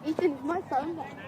Ethan, my phone back.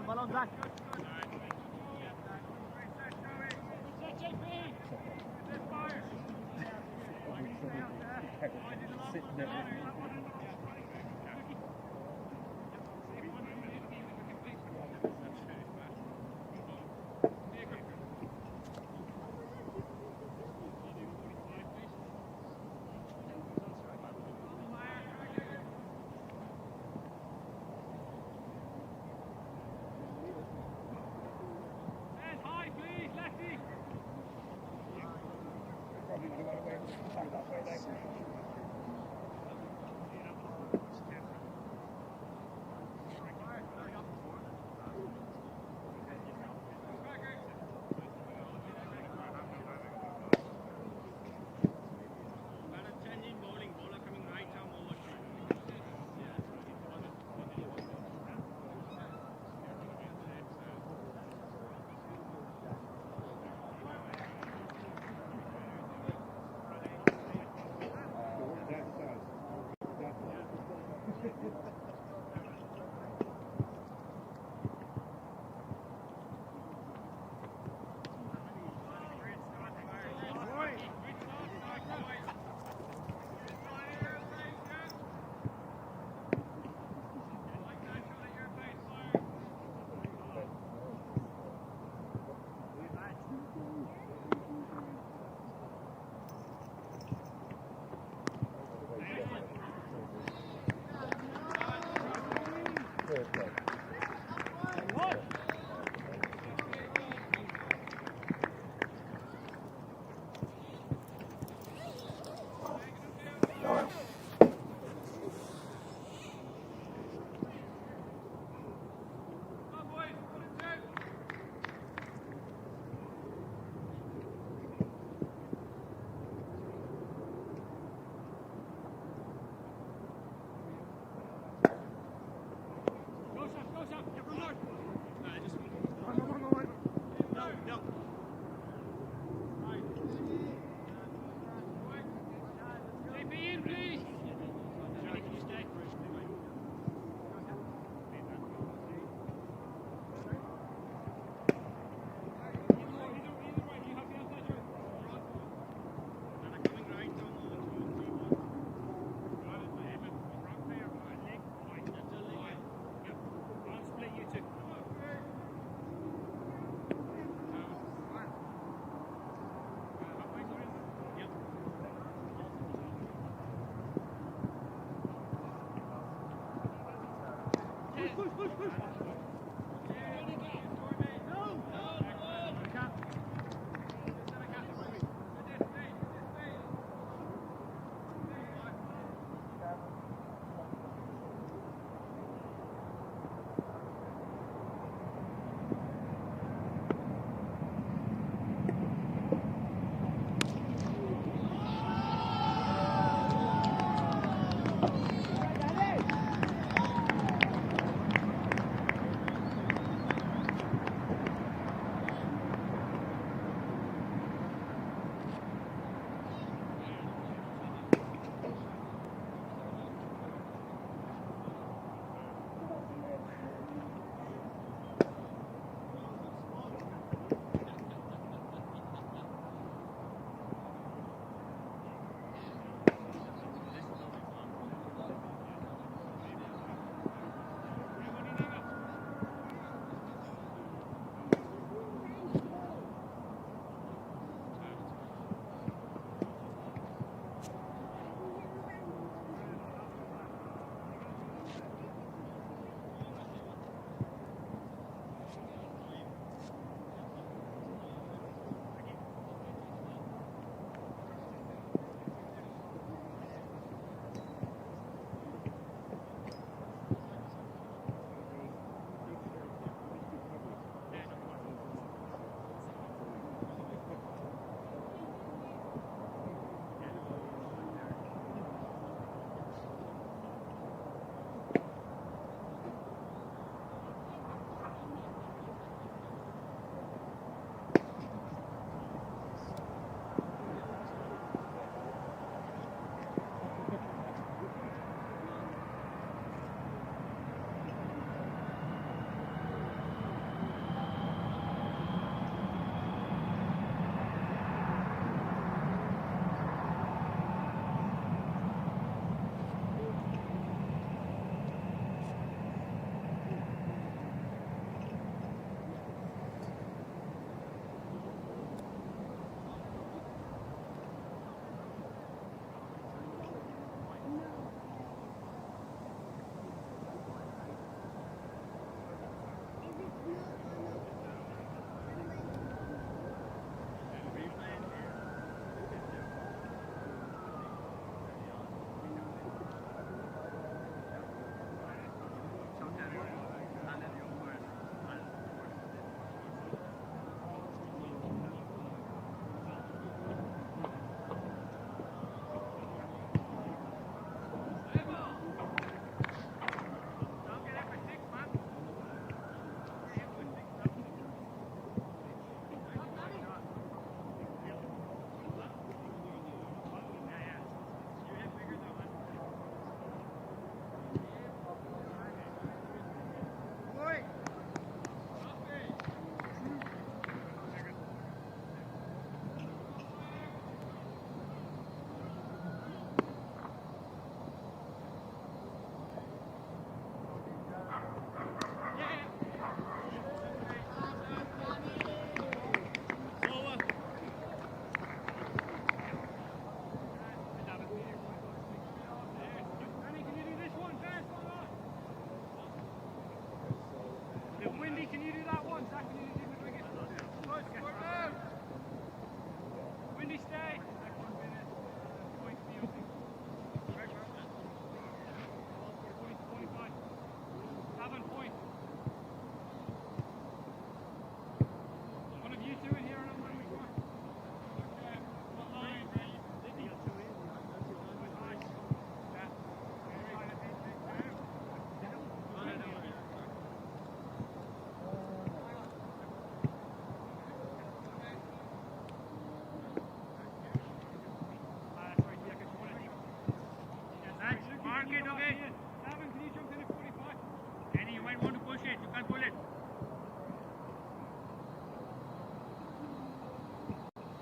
Ballon back. Sitting there.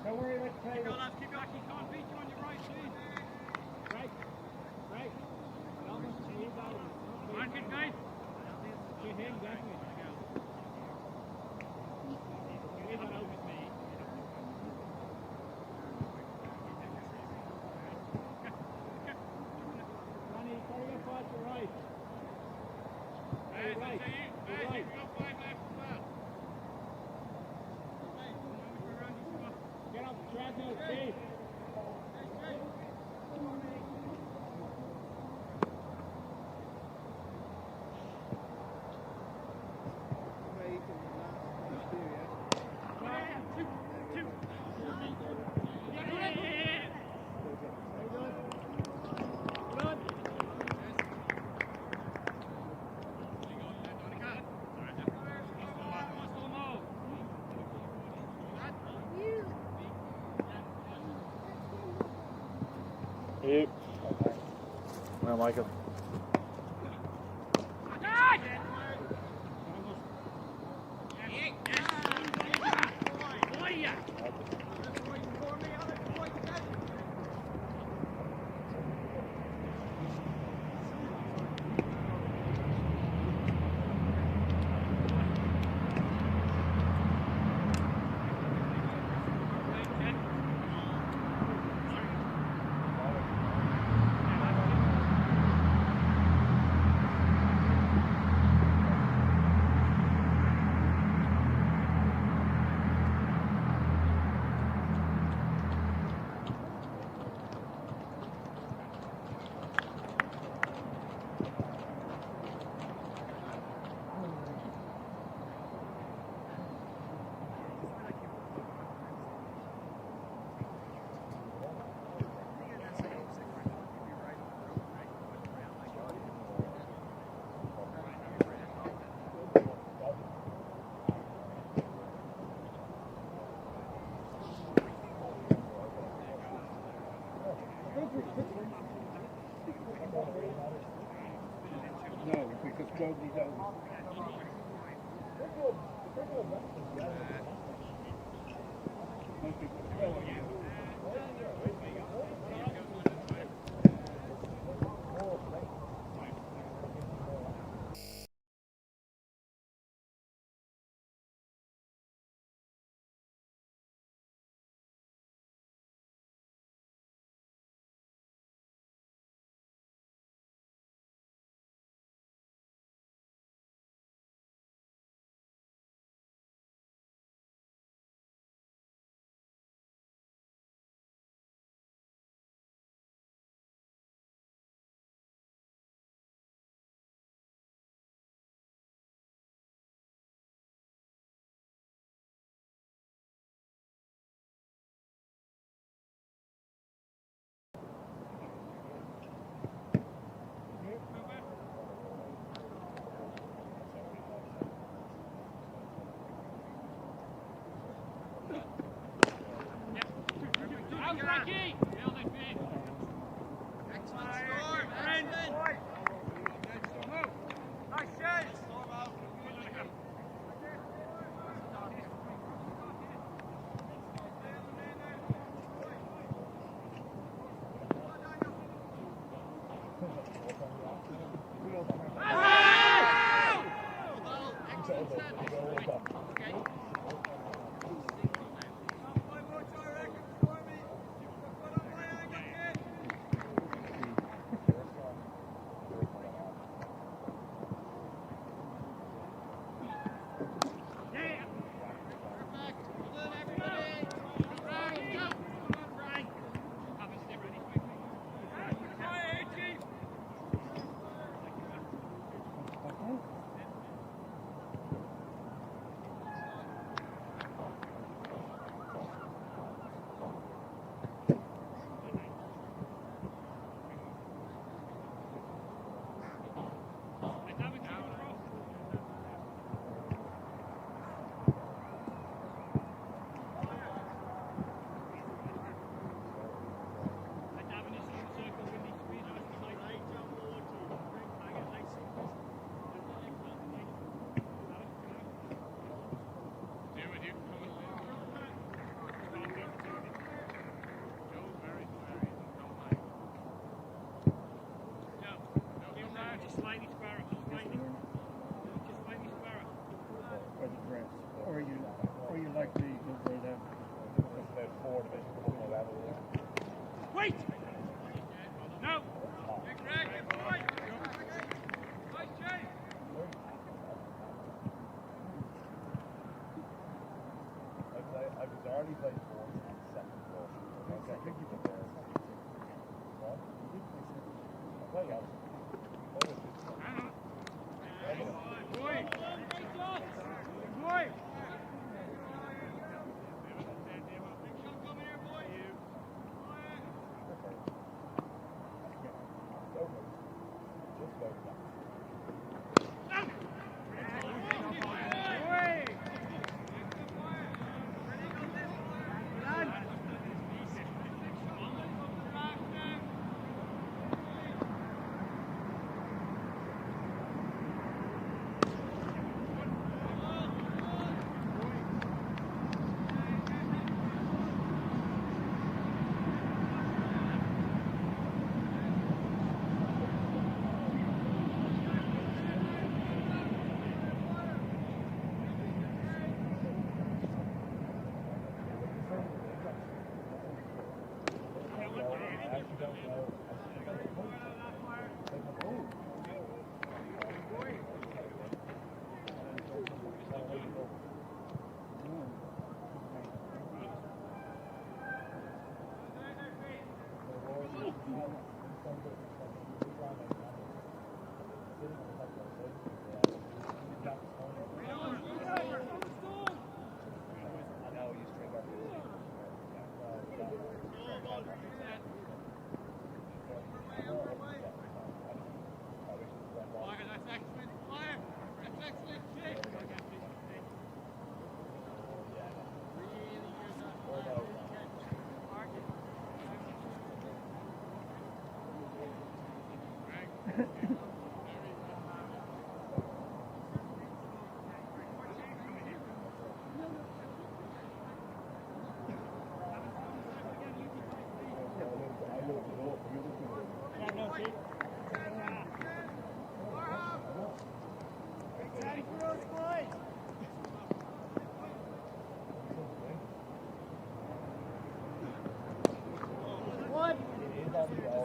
Don't worry, let's play. Keep going, lads, keep going. He can't beat you on your right, please. Right. Right. Mark it, guys. To him, definitely. Leave it out with me. Ronnie, carry your pass to right. Hey, right. that's it. I like it. No, because Jody doesn't. Or you like the where that four division level. Wait! No! Good boy! Nice chase! I was already played fourth on the second floor. I think you put there. What? I play out. Boy! Boy!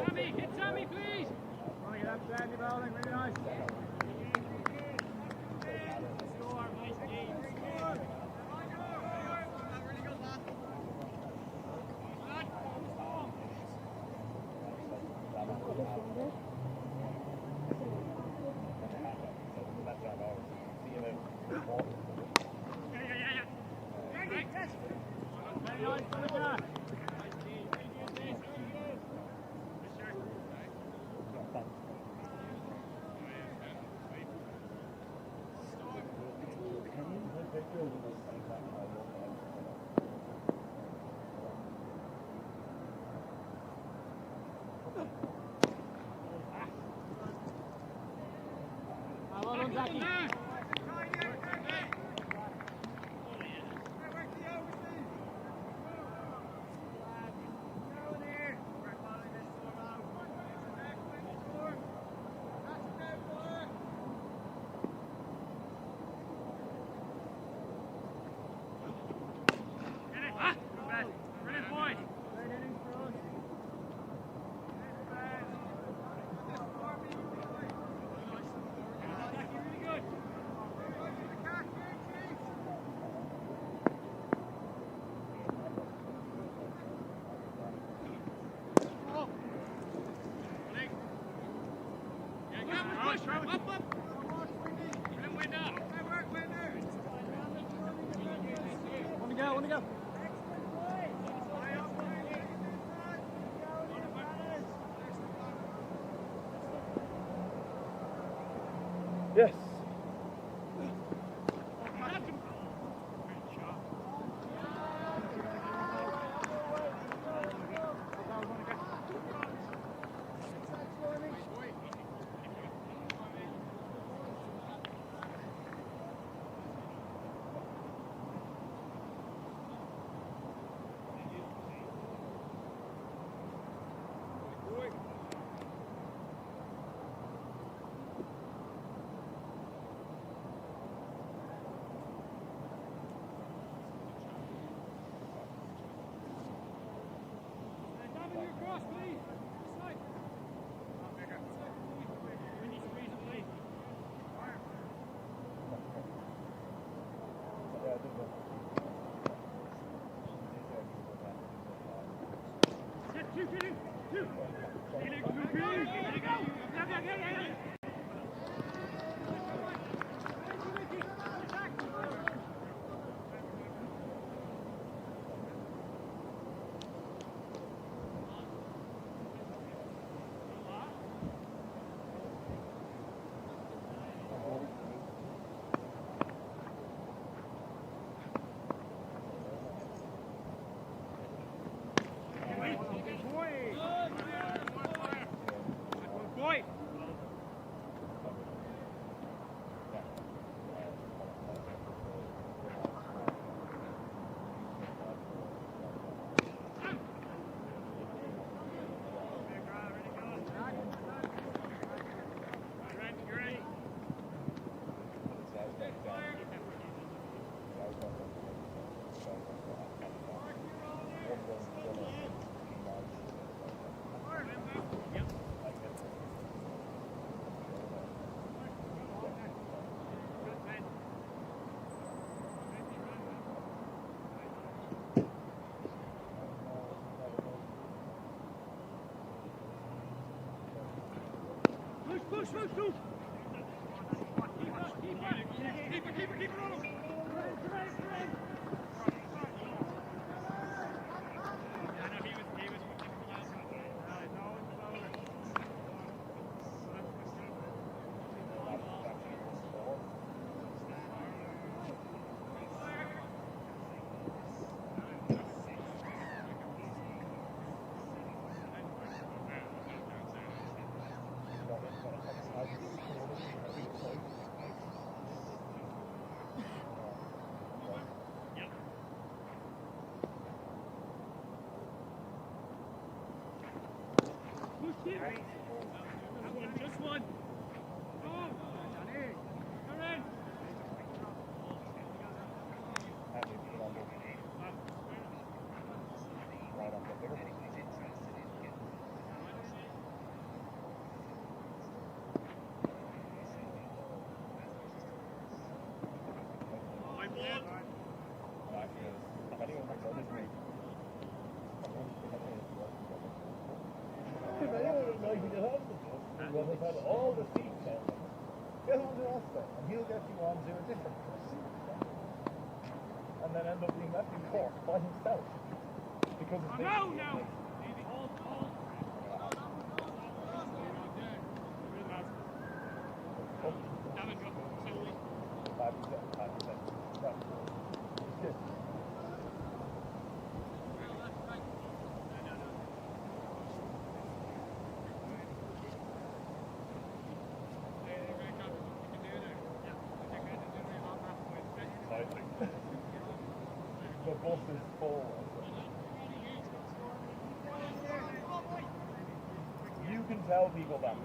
Sammy, hit Sammy, please! Want to get up, Sandy bowling, really nice. Score, nice game. Very nice, Monica. Well done, Jackie. Brilliant boy! Great innings for us. Jackie, really good! Want to go. Yes. Boy! Push, push, push! Keep it on him! had all the seats on them. Get on the Oscar, and he'll get you on to a different course. And then end up being left in court by himself. Because it's No. The bus is full. You can tell people that.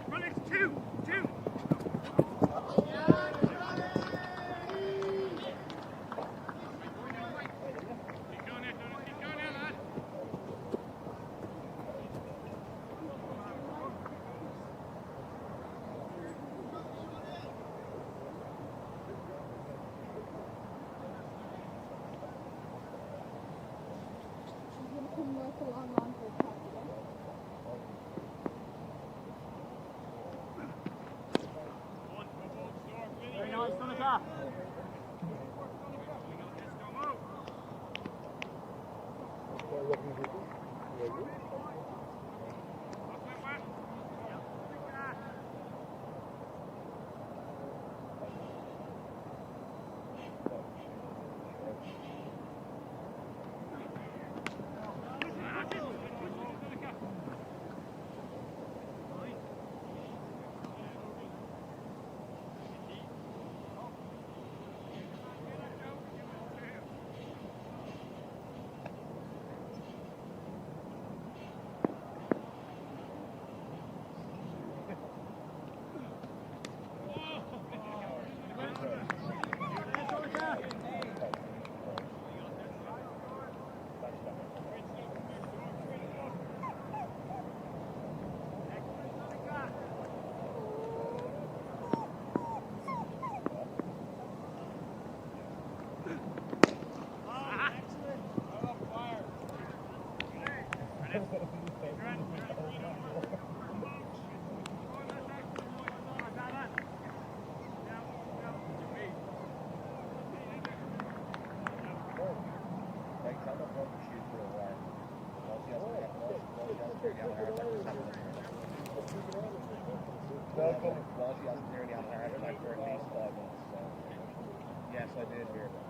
Run it, two. Very nice, Donica. Well, she hasn't nearly had a heart attack for at least 5 months. So. Yes, I did hear that.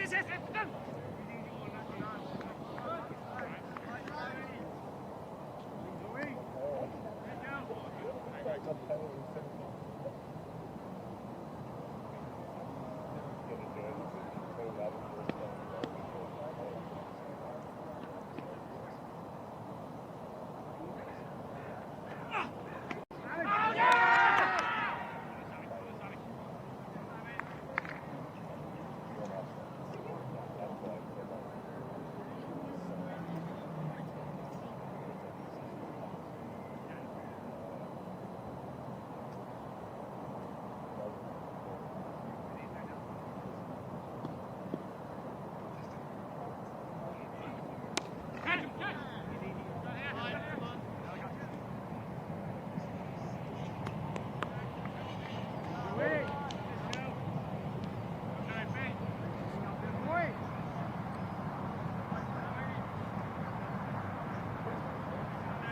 Yes, done.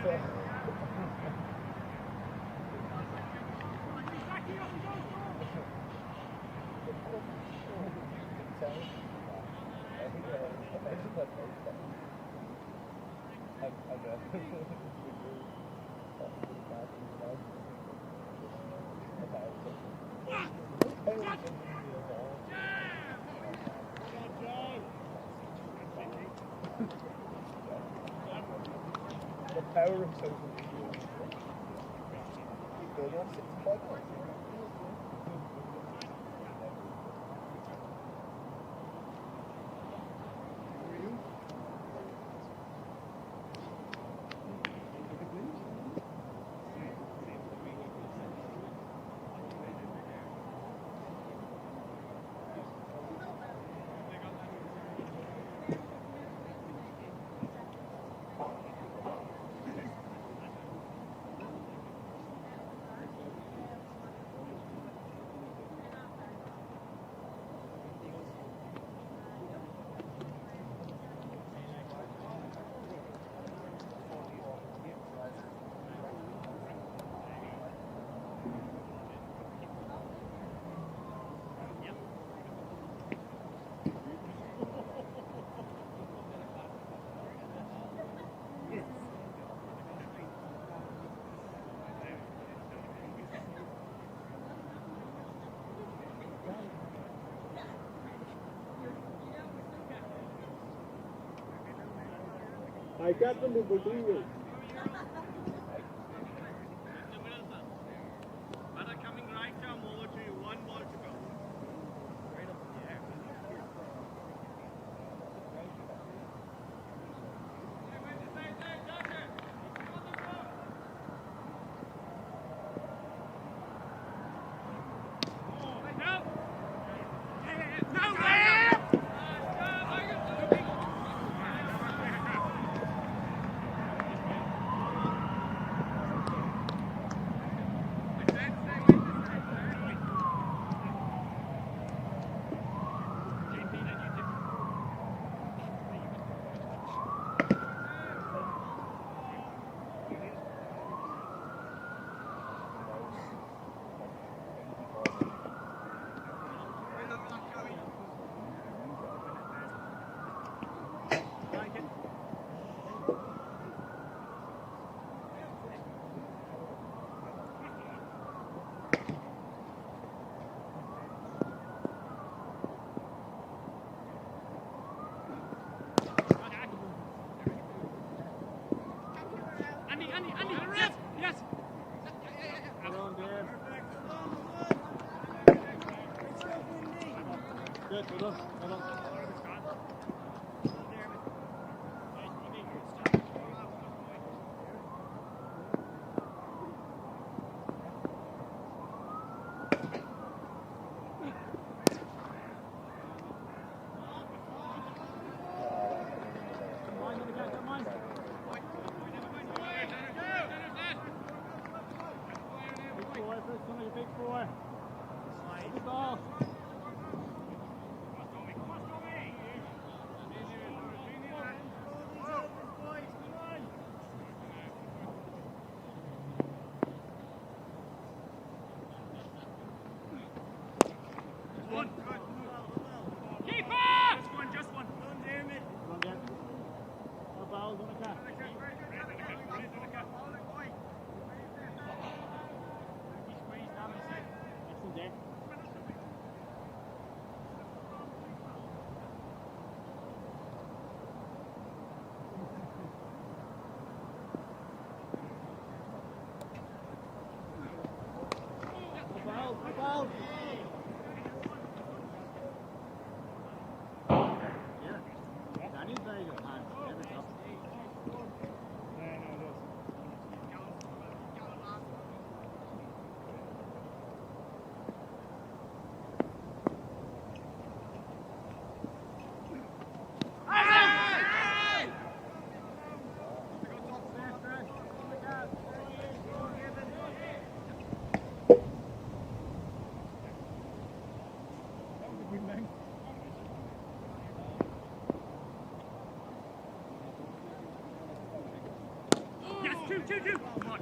The power of social media. Good on 65 points. I captain number 3 will. Coming right down over to you. One ball to go. Right up in the air. Good, well done. Big boy. Big ball.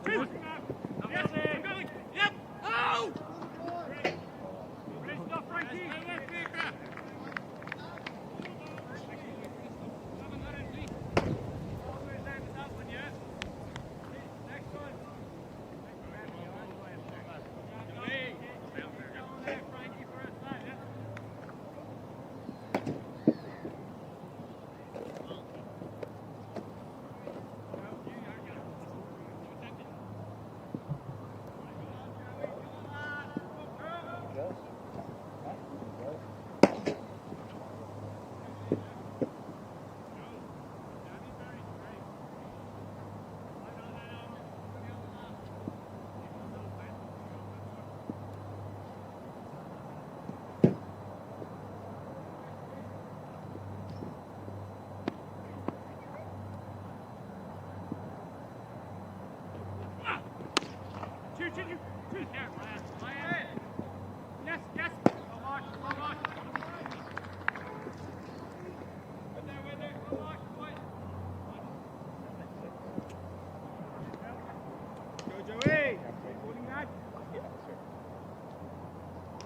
Yep! Oh! Great stuff, Frankie! Yes, yes. Go on, go on. With there, go on, go Joey. Holding that. Yeah, sure.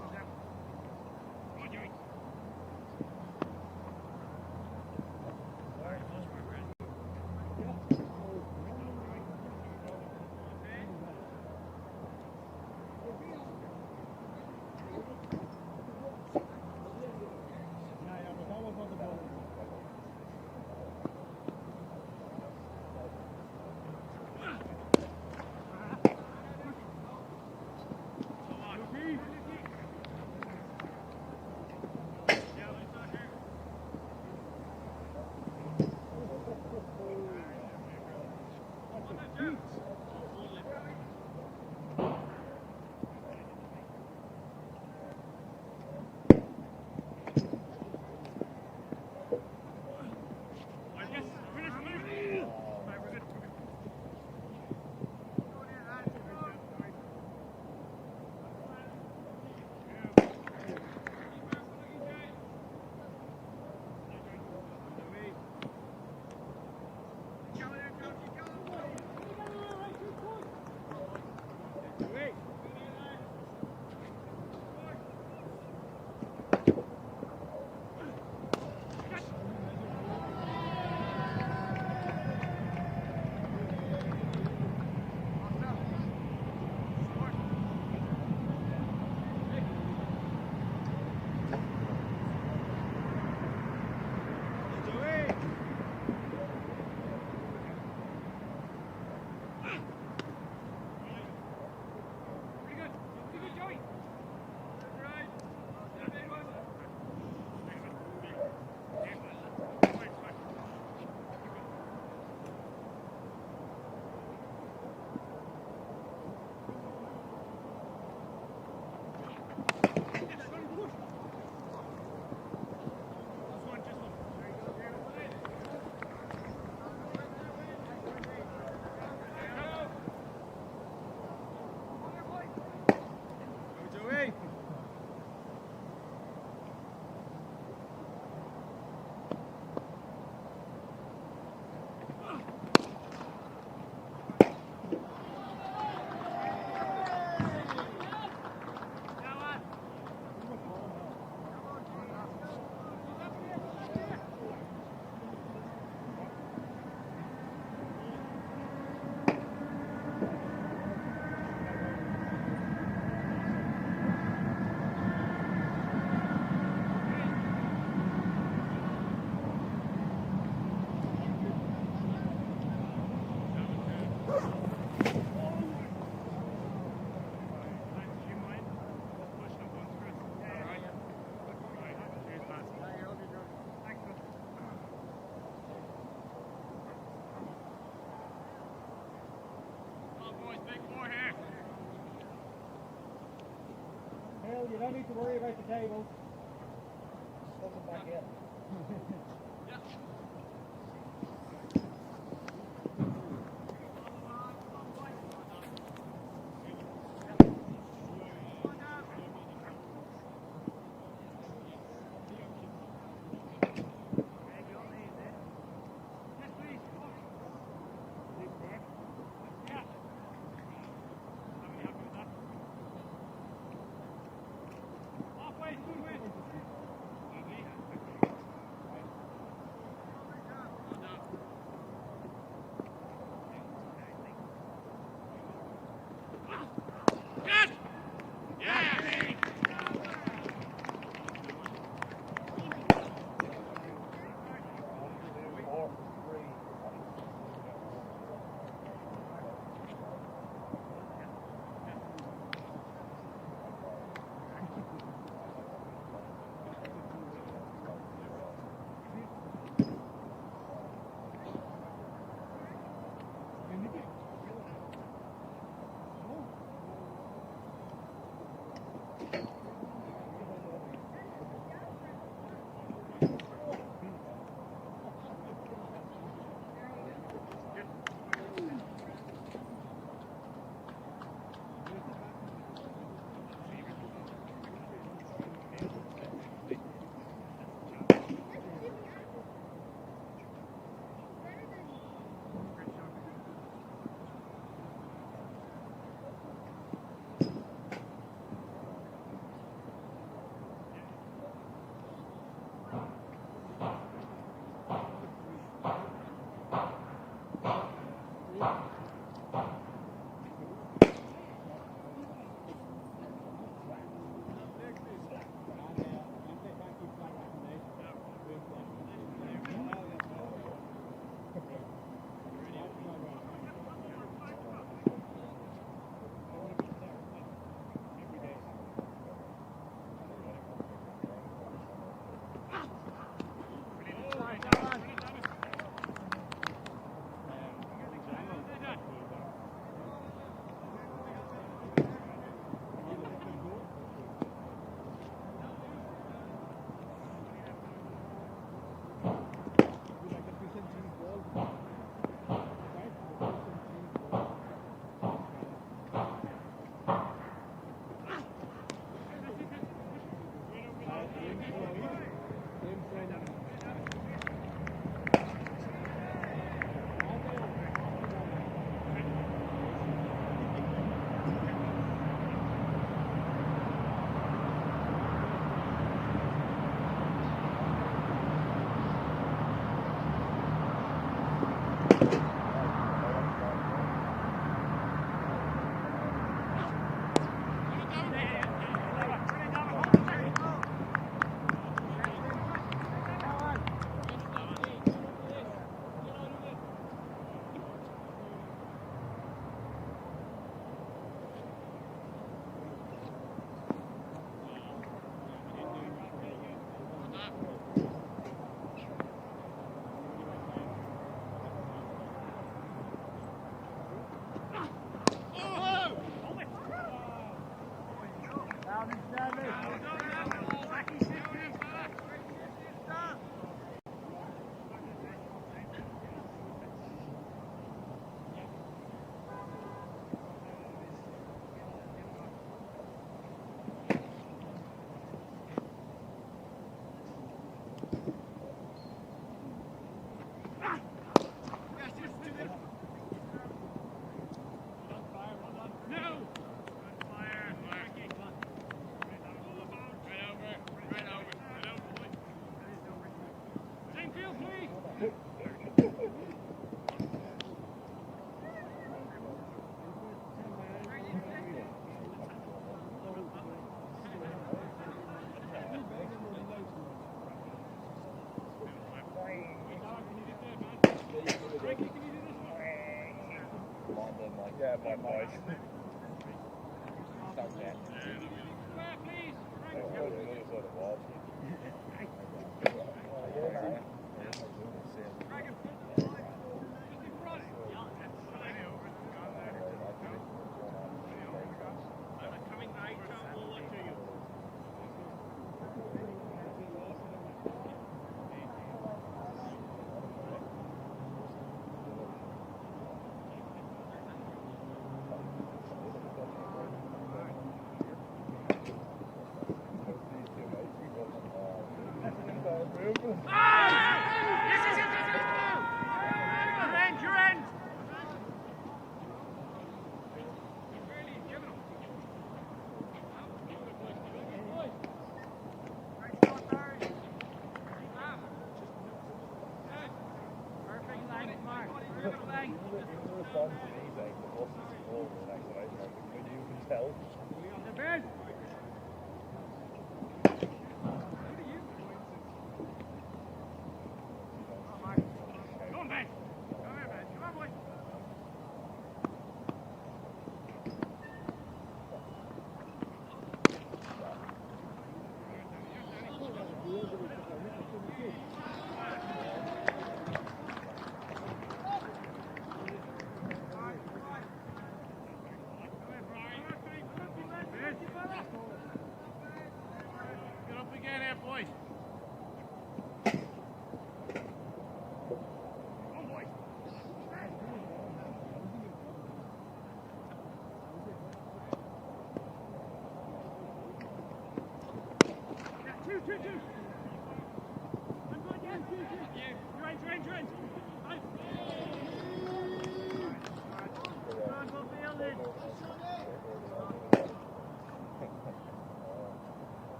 You don't need to worry about the tables. Slip it back in. Yeah, my voice. Sounds bad.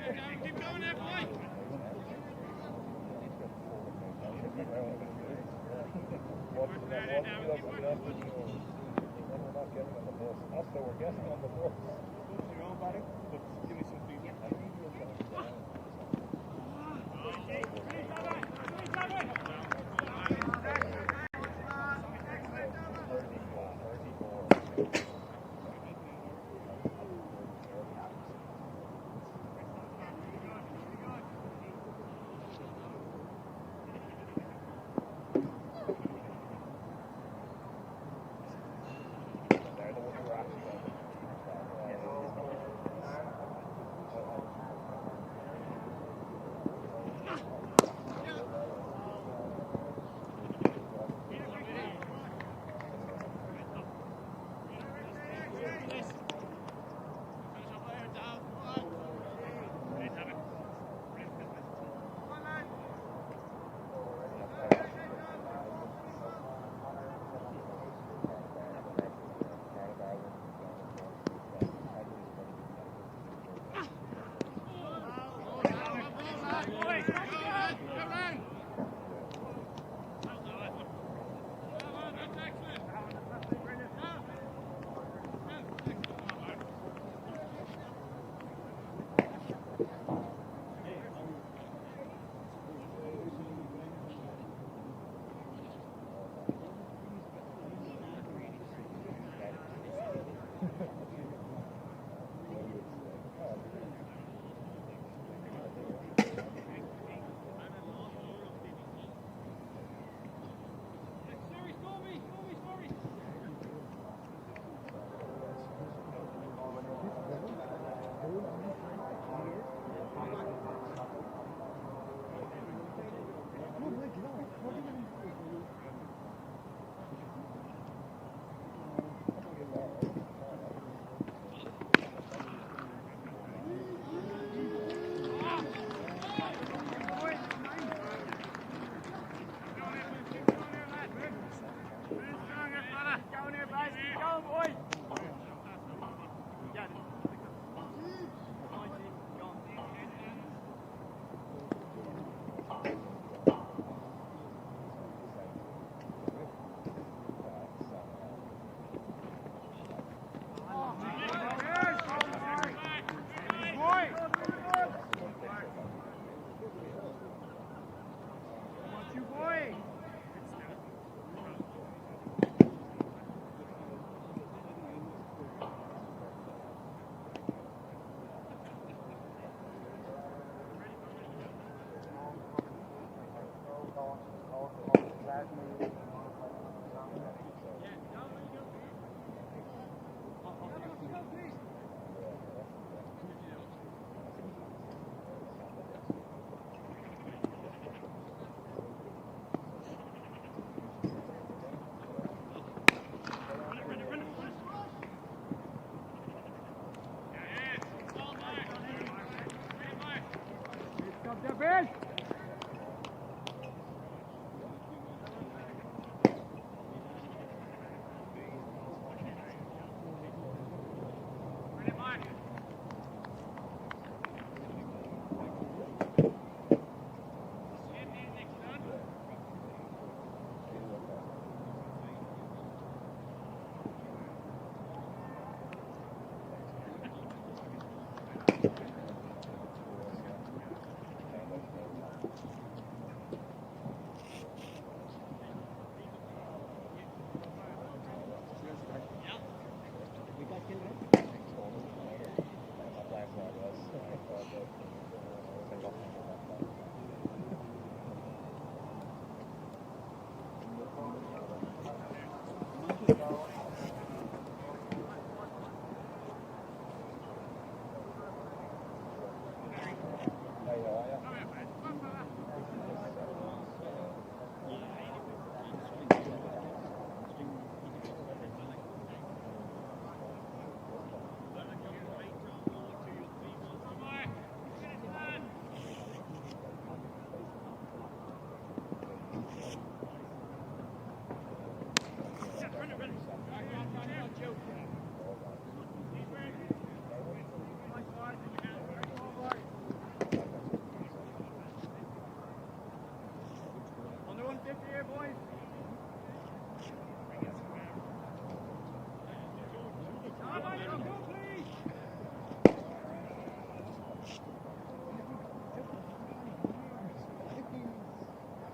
Keep going there, boy. Also, we're guessing on the bus. Your own batting, but give me some feedback.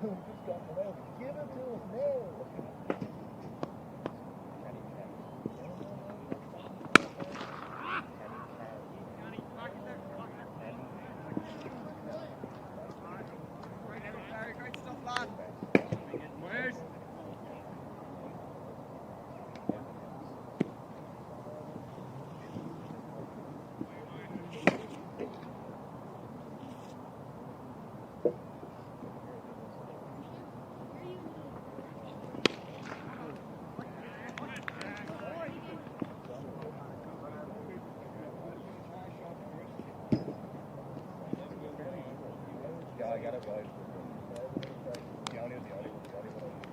just got one out. Give it to us now. Great stuff, lad. Where's? Yeah, I got it right. The only one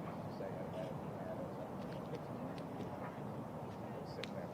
I say sit there.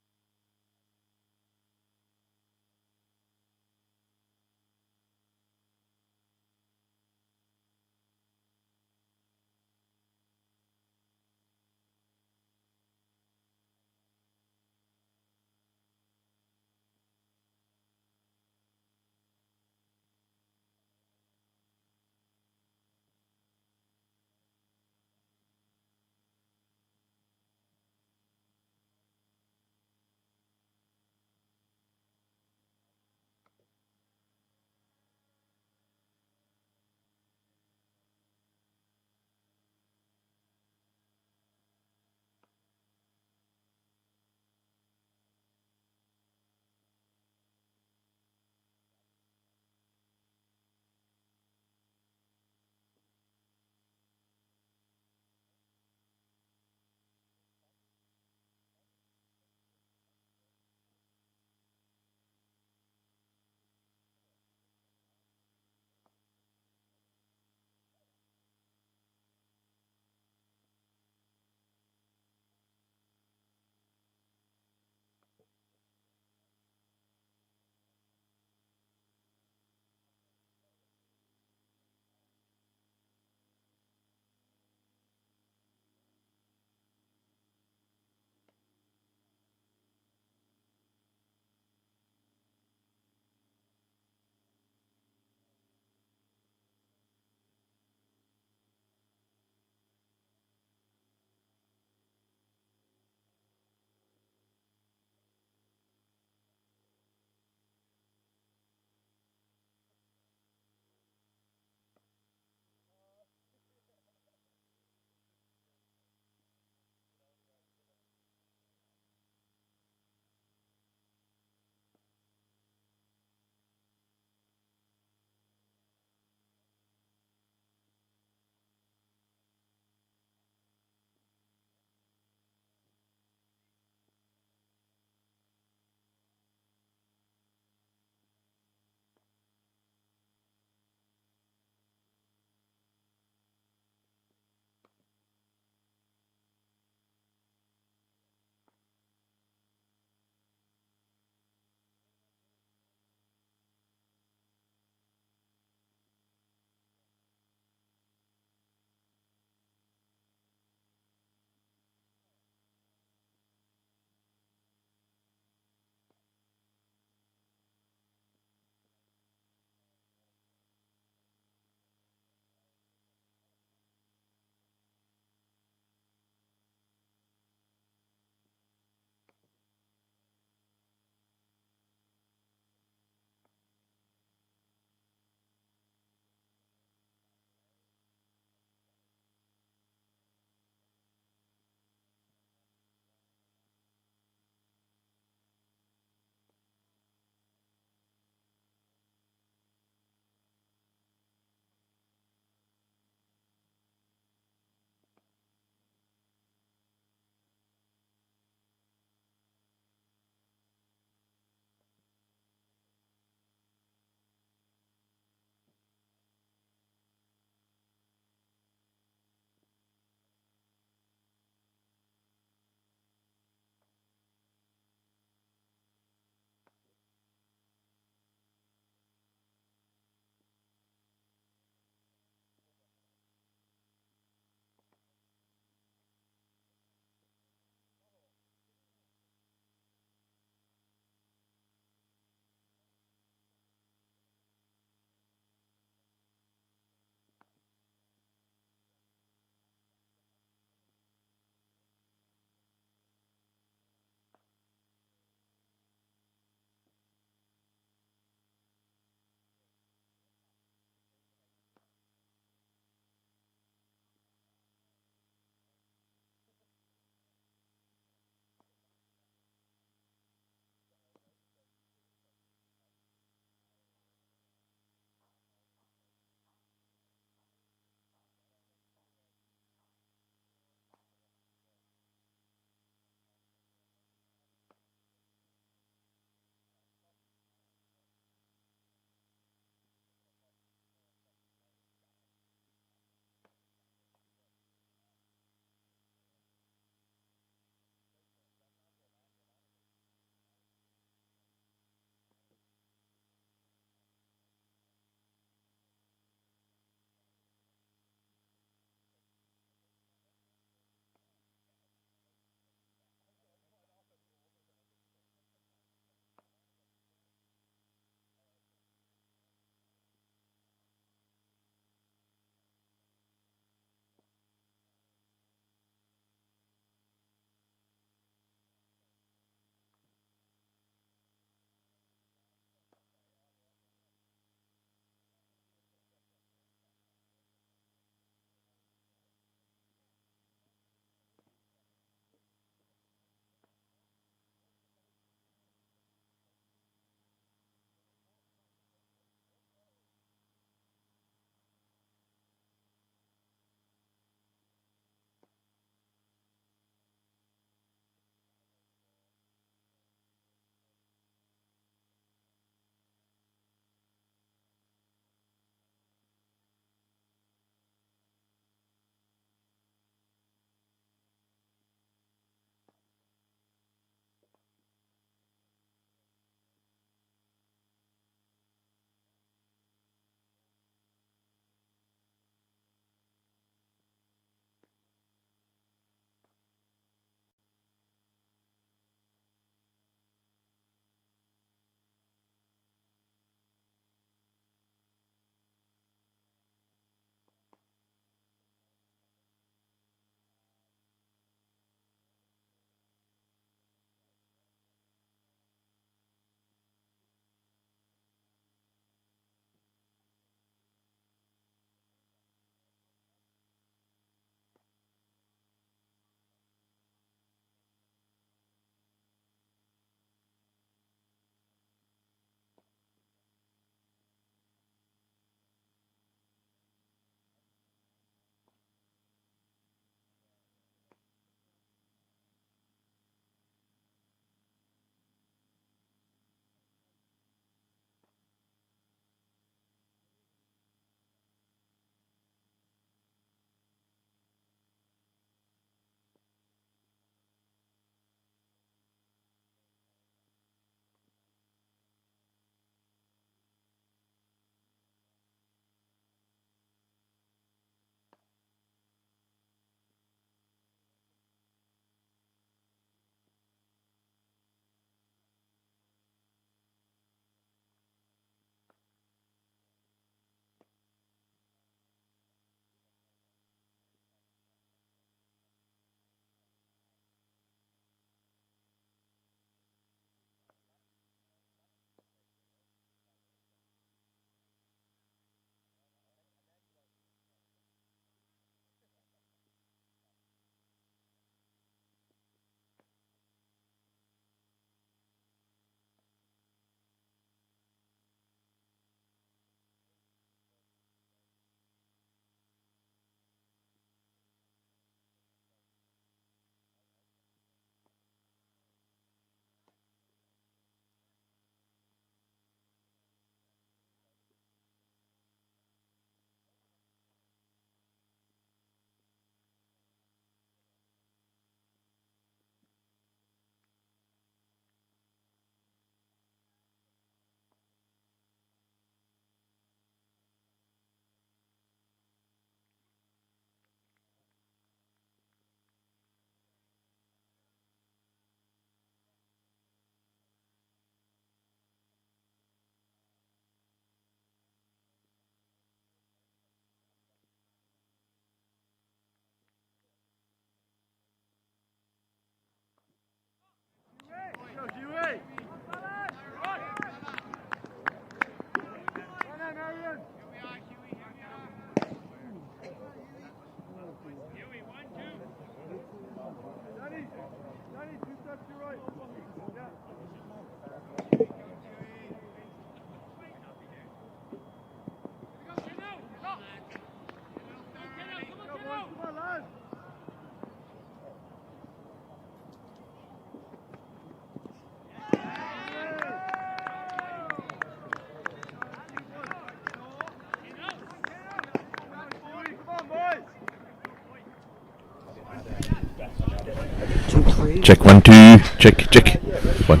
Check 1 2. Check 1.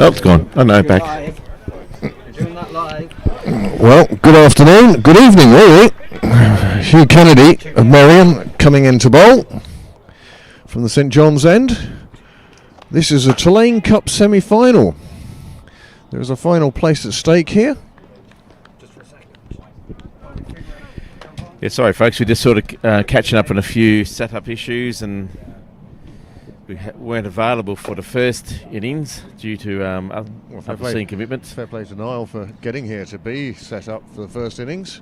Oh, it's gone. Oh no, back. Well, good afternoon, good evening, really. Hugh Kennedy of Merrion coming into bowl from the St John's end. This is a Tillain Cup semi-final. There is a final place at stake here. Yeah, sorry folks, we're just sort of catching up on a few setup issues, and we weren't available for the first innings due to unforeseen commitments. Fair play to Niall for getting here to be set up for the first innings.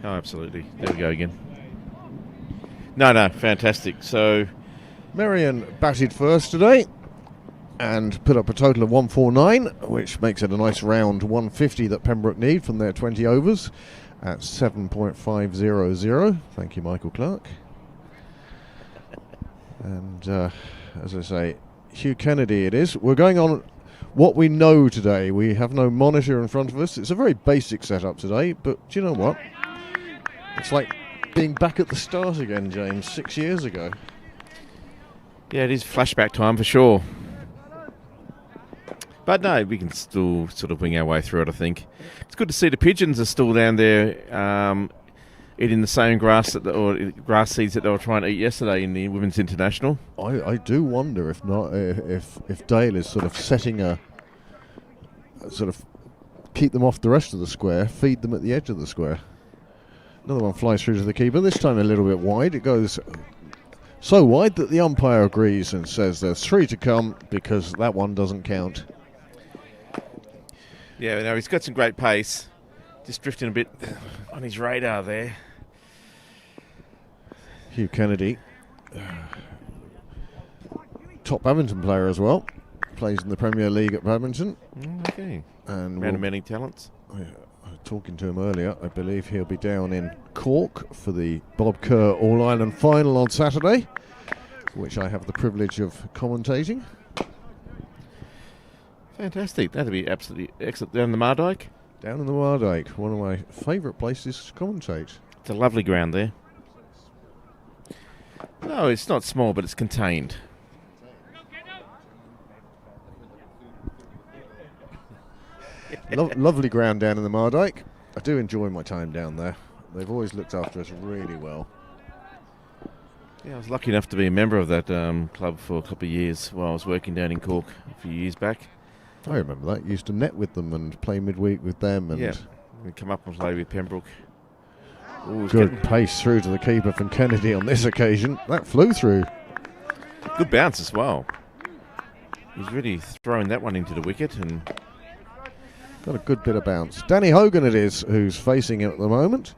Oh, absolutely. There we go again. No, fantastic. So Merrion batted first today and put up a total of 149, which makes it a nice round 150 that Pembroke need from their 20 overs at 7.500. Thank you, Michael Clark. And as I say, Hugh Kennedy it is. We're going on what we know today. We have no monitor in front of us. It's a very basic setup today, but do you know what? It's like being back at the start again, James, 6 years ago. yeah, it is flashback time for sure. But no, we can still sort of wing our way through it, I think. It's good to see the pigeons are still down there eating the same grass or grass seeds that they were trying to eat yesterday in the Women's International. I do wonder if not if Dale is sort of setting a sort of keep them off the rest of the square, feed them at the edge of the square. Another one flies through to the keeper, this time a little bit wide. It goes so wide that the umpire agrees and says there's 3 to come because that one doesn't count. Yeah, no, he's got some great pace. Just drifting a bit on his radar there. Hugh Kennedy, top badminton player as well. Plays in the Premier League at badminton. Okay. And Man of many talents. Talking to him earlier, I believe he'll be down in Cork for the Bob Kerr All-Ireland final on Saturday, which I have the privilege of commentating. Fantastic. That'd be absolutely excellent. Down the Mardyke? Down in the Mardyke, one of my favourite places to commentate. It's a lovely ground there. No, it's not small, but it's contained. Lovely ground down in the Mardyke. I do enjoy my time down there. They've always looked after us really well. Yeah, I was lucky enough to be a member of that club for a couple of years while I was working down in Cork a few years back. I remember that. Used to net with them and play midweek with them. And yeah, we come up and play with Pembroke. Ooh, good pace through to the keeper from Kennedy on this occasion. That flew through. Good bounce as well. He's really thrown that one into the wicket and got a good bit of bounce. Danny Hogan it is who's facing it at the moment.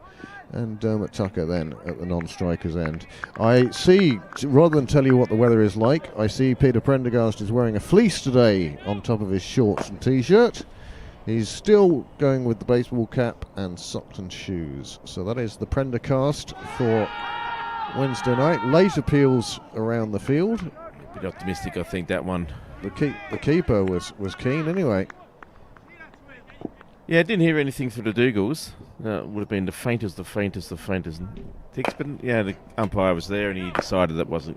And Dermot Tucker then at the non-striker's end. I see, rather than tell you what the weather is like, I see Peter Prendergast is wearing a fleece today on top of his shorts and t-shirt. He's still going with the baseball cap and socks and shoes. So that is the Prendercast for Wednesday night. Late appeals around the field. A bit optimistic, I think, that one. The keeper was keen anyway. Yeah, I didn't hear anything from the Dougals. It would have been the faintest. But yeah, the umpire was there and he decided that wasn't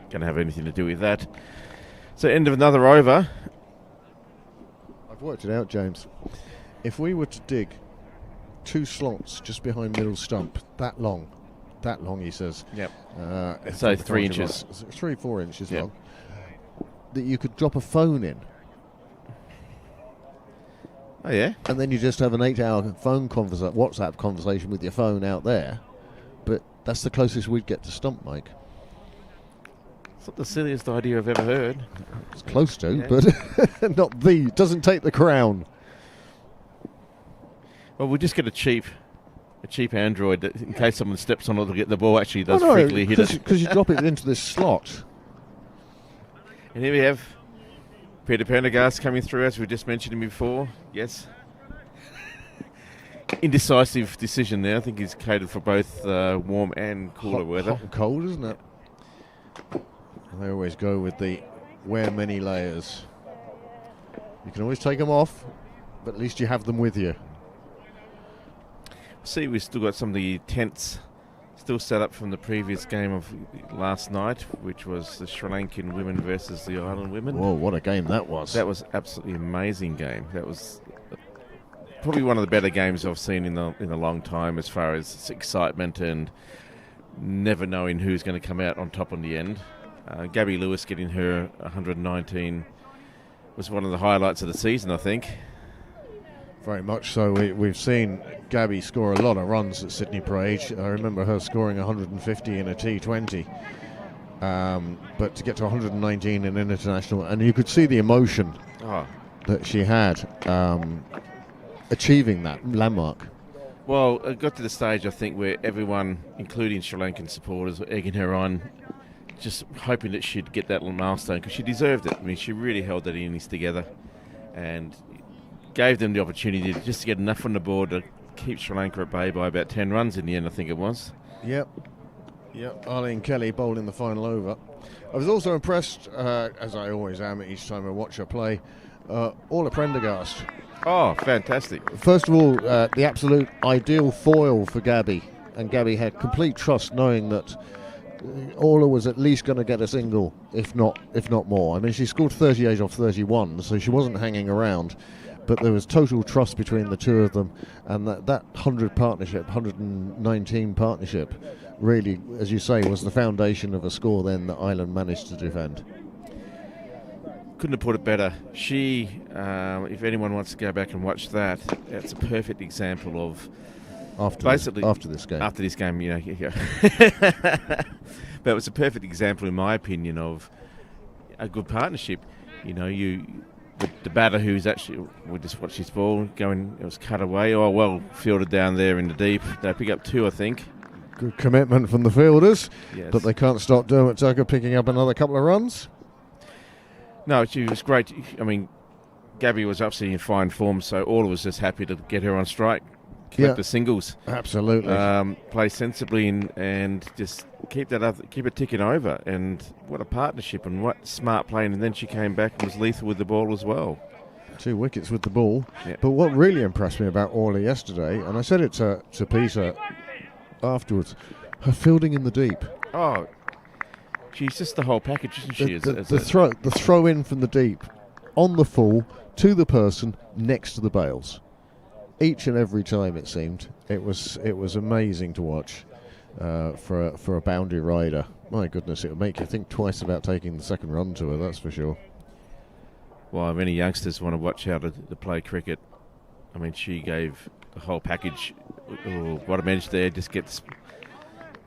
going to have anything to do with that. So end of another over. I've worked it out, James. If we were to dig 2 slots just behind middle stump, that long, he says. Yep. So 3 inches. 3-4 inches yep. long. That you could drop a phone in. Oh, yeah? And then you just have an 8-hour phone WhatsApp conversation with your phone out there. But that's the closest we'd get to stump, Mike. It's not the silliest idea I've ever heard. It's close to, yeah. But not the. Doesn't take the crown. Well, we'll just get a cheap Android that in case someone steps on it to get the ball actually does frequently hit it. Because you drop it into this slot. And here we have Peter Prendergast coming through, as we just mentioned him before. Yes. Indecisive decision there. I think he's catered for both warm and cooler weather. Hot and cold, isn't it? They always go with the wear many layers. You can always take them off, but at least you have them with you. See, we've still got some of the tents Still set up from the previous game of last night, which was the Sri Lankan women versus the Island women. Whoa, what a game that was. That was absolutely amazing game. That was probably one of the better games I've seen in a long time, as far as excitement and never knowing who's going to come out on top in the end. Gabby Lewis getting her 119 was one of the highlights of the season, I think. Very much so. We've seen Gabby score a lot of runs at Sydney Parade. I remember her scoring 150 in a T20. But to get to 119 in an international, and you could see the emotion that she had achieving that landmark. Well, it got to the stage, I think, where everyone, including Sri Lankan supporters, were egging her on, just hoping that she'd get that little milestone, because she deserved it. I mean, she really held that innings together and gave them the opportunity just to get enough on the board to keep Sri Lanka at bay by about 10 runs in the end, I think it was. Yep. Arlene Kelly bowled in the final over. I was also impressed, as I always am each time I watch her play, Orla Prendergast. Oh, fantastic. First of all, the absolute ideal foil for Gabby, and Gabby had complete trust knowing that Orla was at least going to get a single, if not more. I mean, she scored 38 off 31, so she wasn't hanging around, but there was total trust between the two of them, and that 119 partnership really, as you say, was the foundation of a score then that Ireland managed to defend. Couldn't have put it better. She, if anyone wants to go back and watch that, it's a perfect example of after this game, you know. Yeah. But it was a perfect example, in my opinion, of a good partnership. You know, the batter who's actually, we just watched his ball going, it was cut away. Oh, well fielded down there in the deep. They pick up 2, I think. Good commitment from the fielders, yes. But they can't stop Dermot Tucker picking up another couple of runs. No, she was great. I mean, Gabby was absolutely in fine form, so Orla was just happy to get her on strike, collect the singles. Absolutely. Play sensibly and just keep it ticking over. And what a partnership and what smart playing. And then she came back and was lethal with the ball as well. 2 wickets with the ball. Yeah. But what really impressed me about Orla yesterday, and I said it to Peter afterwards, her fielding in the deep. Oh, she's just the whole package, isn't she? The throw in from the deep, on the full, to the person, next to the bails. Each and every time, it seemed. It was amazing to watch for a boundary rider. My goodness, it would make you think twice about taking the second run to her, that's for sure. Well, if any youngsters want to watch how to play cricket, I mean, she gave the whole package. Oh, what a managed there, just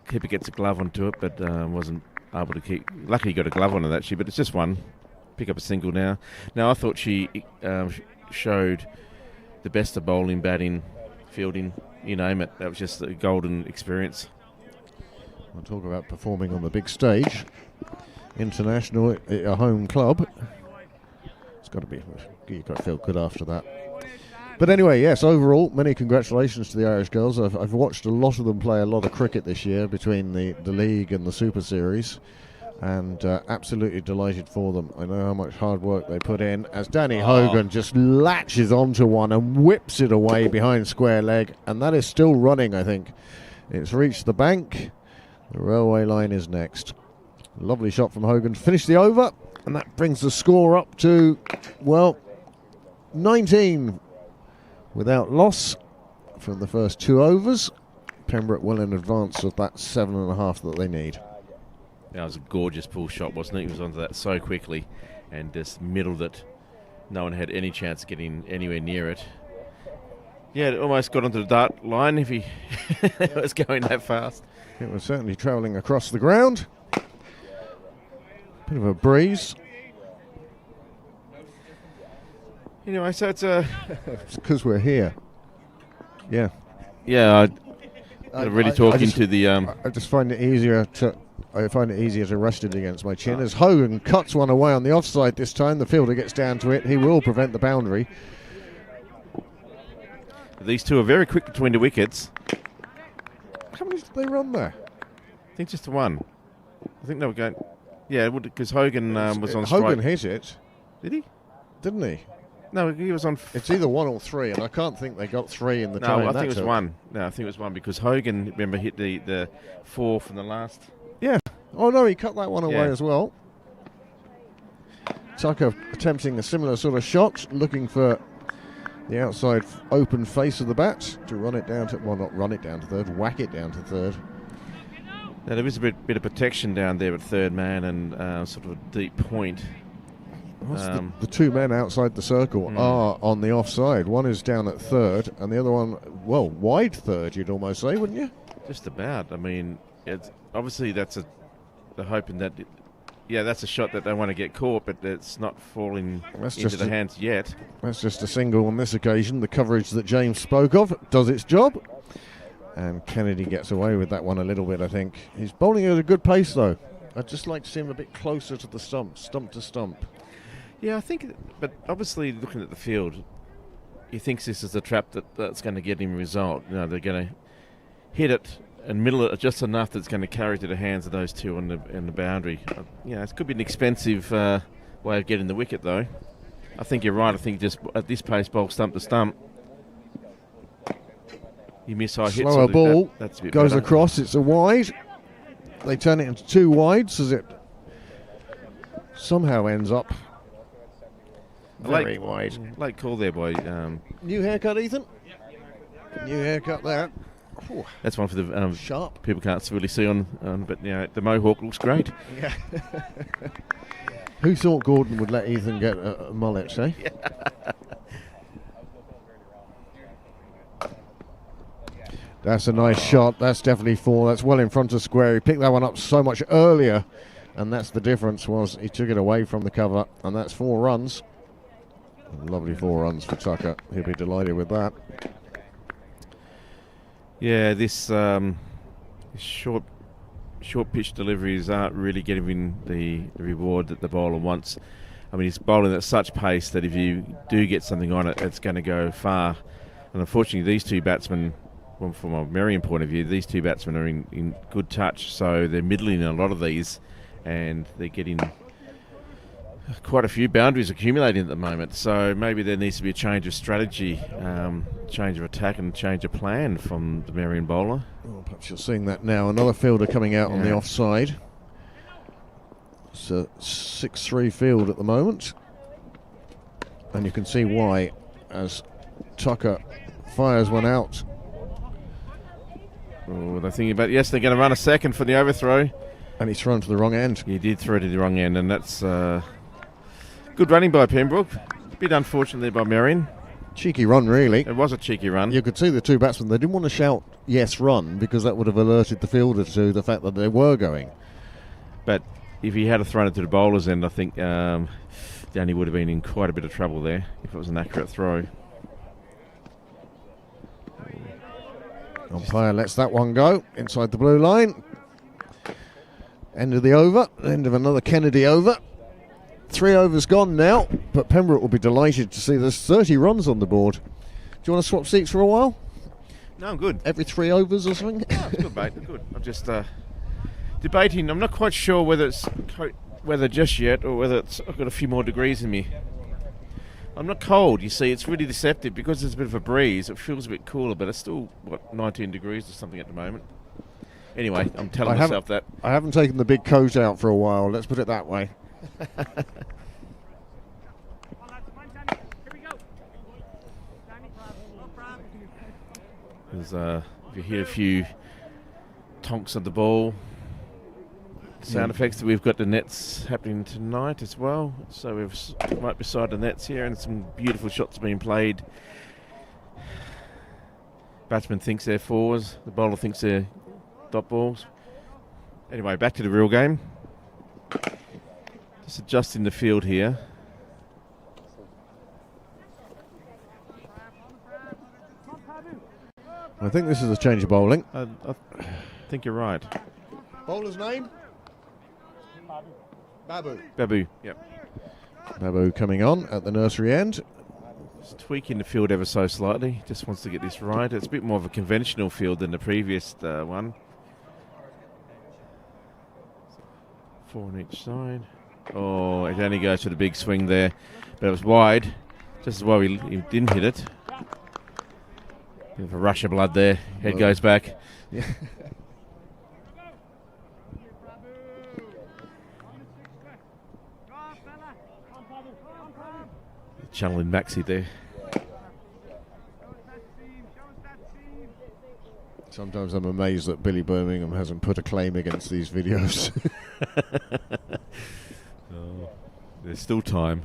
keeper gets a glove onto it, but wasn't able to keep. Luckily, got a glove onto that, but it's just one. Pick up a single now. Now, I thought she showed the best of bowling, batting, fielding, you name it. That was just a golden experience. We'll talk about performing on the big stage. International at a home club. It's got to be, you've got to feel good after that. But anyway, yes, overall, many congratulations to the Irish girls. I've watched a lot of them play a lot of cricket this year between the League and the Super Series, and absolutely delighted for them. I know how much hard work they put in, as Danny Hogan just latches onto one and whips it away behind square leg, and that is still running, I think. It's reached the bank. The railway line is next. Lovely shot from Hogan to finish the over, and that brings the score up to, well, 19 without loss from the first 2 overs. Pembroke well in advance of that 7.5 that they need. That was a gorgeous pull shot, wasn't it? He was onto that so quickly and just middled it. No one had any chance of getting anywhere near it. Yeah, it almost got onto the dart line if he was going that fast. It was certainly travelling across the ground. Bit of a breeze. Anyway, so it's it's because we're here. Yeah. Yeah, I just find it easier to. I find it easier to rest it against my chin. As Hogan cuts one away on the offside this time, the fielder gets down to it. He will prevent the boundary. These two are very quick between the wickets. How many did they run there? I think just one. I think they were going. Yeah, because Hogan was on strike. Hogan hit it. Did he? Didn't he? No, he was on. It's either 1 or 3, and I can't think they got 3 in the No, time. I think it was 1. No, I think it was 1 because Hogan, remember, hit the 4 from the last. Yeah. Oh no, he cut that one away Yeah. as well. Tucker attempting a similar sort of shot, looking for the outside open face of the bat to run it down to, well, not run it down to third, whack it down to third. Now, there is a bit of protection down there at third man and sort of a deep point. The 2 men outside the circle are on the offside. One is down at third, and the other one, well, wide third, you'd almost say, wouldn't you? Just about. I mean, it's obviously they're hoping that. Yeah, that's a shot that they want to get caught, but it's not falling into the hands yet. That's just a single on this occasion. The coverage that James spoke of does its job. And Kennedy gets away with that one a little bit, I think. He's bowling at a good pace, though. I'd just like to see him a bit closer to the stump to stump. Yeah, I think, but obviously looking at the field, he thinks this is a trap that's going to get him a result. You know, they're going to hit it and middle it just enough that's going to carry to the hands of those 2 on the boundary. It could be an expensive way of getting the wicket, though. I think you're right. I think just at this pace, bowl stump to stump. You miss high hits. Slower ball that's a bit goes better. across. It's a wide. They turn it into 2 wides as it somehow ends up very wide. Late call there by. New haircut, Ethan? New haircut there. Ooh, That's one for the sharp. people can't really see on, but the mohawk looks great. Yeah. Who thought Gordon would let Ethan get a mullet, eh? That's a nice shot. That's definitely 4. That's well in front of square. He picked that one up so much earlier, and that's the difference. Was he took it away from the cover, and that's 4 runs. Lovely 4 runs for Tucker. He'll be delighted with that. Yeah, this short pitch deliveries aren't really getting him the reward that the bowler wants. I mean, he's bowling at such pace that if you do get something on it, it's going to go far. And unfortunately, these 2 batsmen, well, from a Merrion point of view, these 2 batsmen are in good touch, so they're middling in a lot of these, and they're getting quite a few boundaries accumulating at the moment. So maybe there needs to be a change of strategy, change of attack and change of plan from the Merrion bowler. Oh, perhaps you're seeing that now. Another fielder coming out on the offside. It's a 6-3 field at the moment. And you can see why as Tucker fires one out. Oh, they're thinking about, yes, they're going to run a second for the overthrow. And he's thrown to the wrong end. He did throw to the wrong end, and that's good running by Pembroke. A bit unfortunate there by Merrion. Cheeky run, really. It was a cheeky run. You could see the 2 batsmen. They didn't want to shout, yes, run, because that would have alerted the fielder to the fact that they were going. But if he had thrown it to the bowler's end, I think Danny would have been in quite a bit of trouble there if it was an accurate throw. Umpire lets that one go inside the blue line. End of the over. End of another Kennedy over. 3 overs gone now, but Pembroke will be delighted to see there's 30 runs on the board. Do you want to swap seats for a while? No, I'm good. Every 3 overs or something? No, it's good, mate. It's good. I'm just debating. I'm not quite sure whether it's weather just yet or whether I've got a few more degrees in me. I'm not cold, you see. It's really deceptive because there's a bit of a breeze. It feels a bit cooler, but it's still, 19 degrees or something at the moment. Anyway, I'm telling myself that. I haven't taken the big coat out for a while, let's put it that way. If you hear a few tonks of the ball, sound effects, we've got the nets happening tonight as well. So we're right beside the nets here, and some beautiful shots being played. Batsman thinks they're 4s, the bowler thinks they're dot balls. Anyway, back to the real game. Just adjusting the field here. I think this is a change of bowling. I think you're right. Bowler's name? Babu. Babu, yep. Babu coming on at the nursery end. Just tweaking the field ever so slightly. Just wants to get this right. It's a bit more of a conventional field than the previous one. 4 on each side. Oh, it only goes for the big swing there. But it was wide. Just as well he didn't hit it. Bit of a rush of blood there. Head goes back. Yeah. Channeling Maxi there. Sometimes I'm amazed that Billy Birmingham hasn't put a claim against these videos. Oh, there's still time.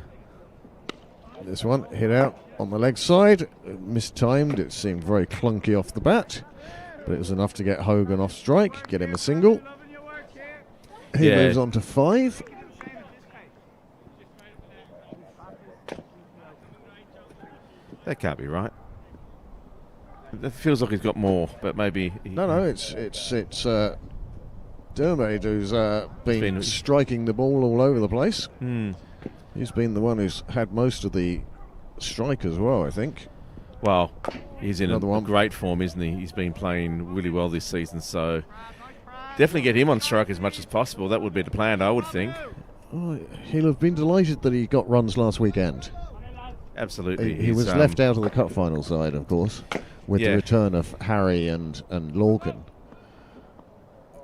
This one hit out on the leg side, mistimed. It seemed very clunky off the bat, but it was enough to get Hogan off strike, get him a single. He moves on to 5. That can't be right. It feels like he's got more, but maybe... No, it's Dermot who's been striking the ball all over the place. He's been the one who's had most of the strike as well, I think. Well, he's in a great form, isn't he? He's been playing really well this season, so definitely get him on strike as much as possible. That would be the plan, I would think. Oh, he'll have been delighted that he got runs last weekend. Absolutely. He was left out of the cup final side, of course, with the return of Harry and Lorcan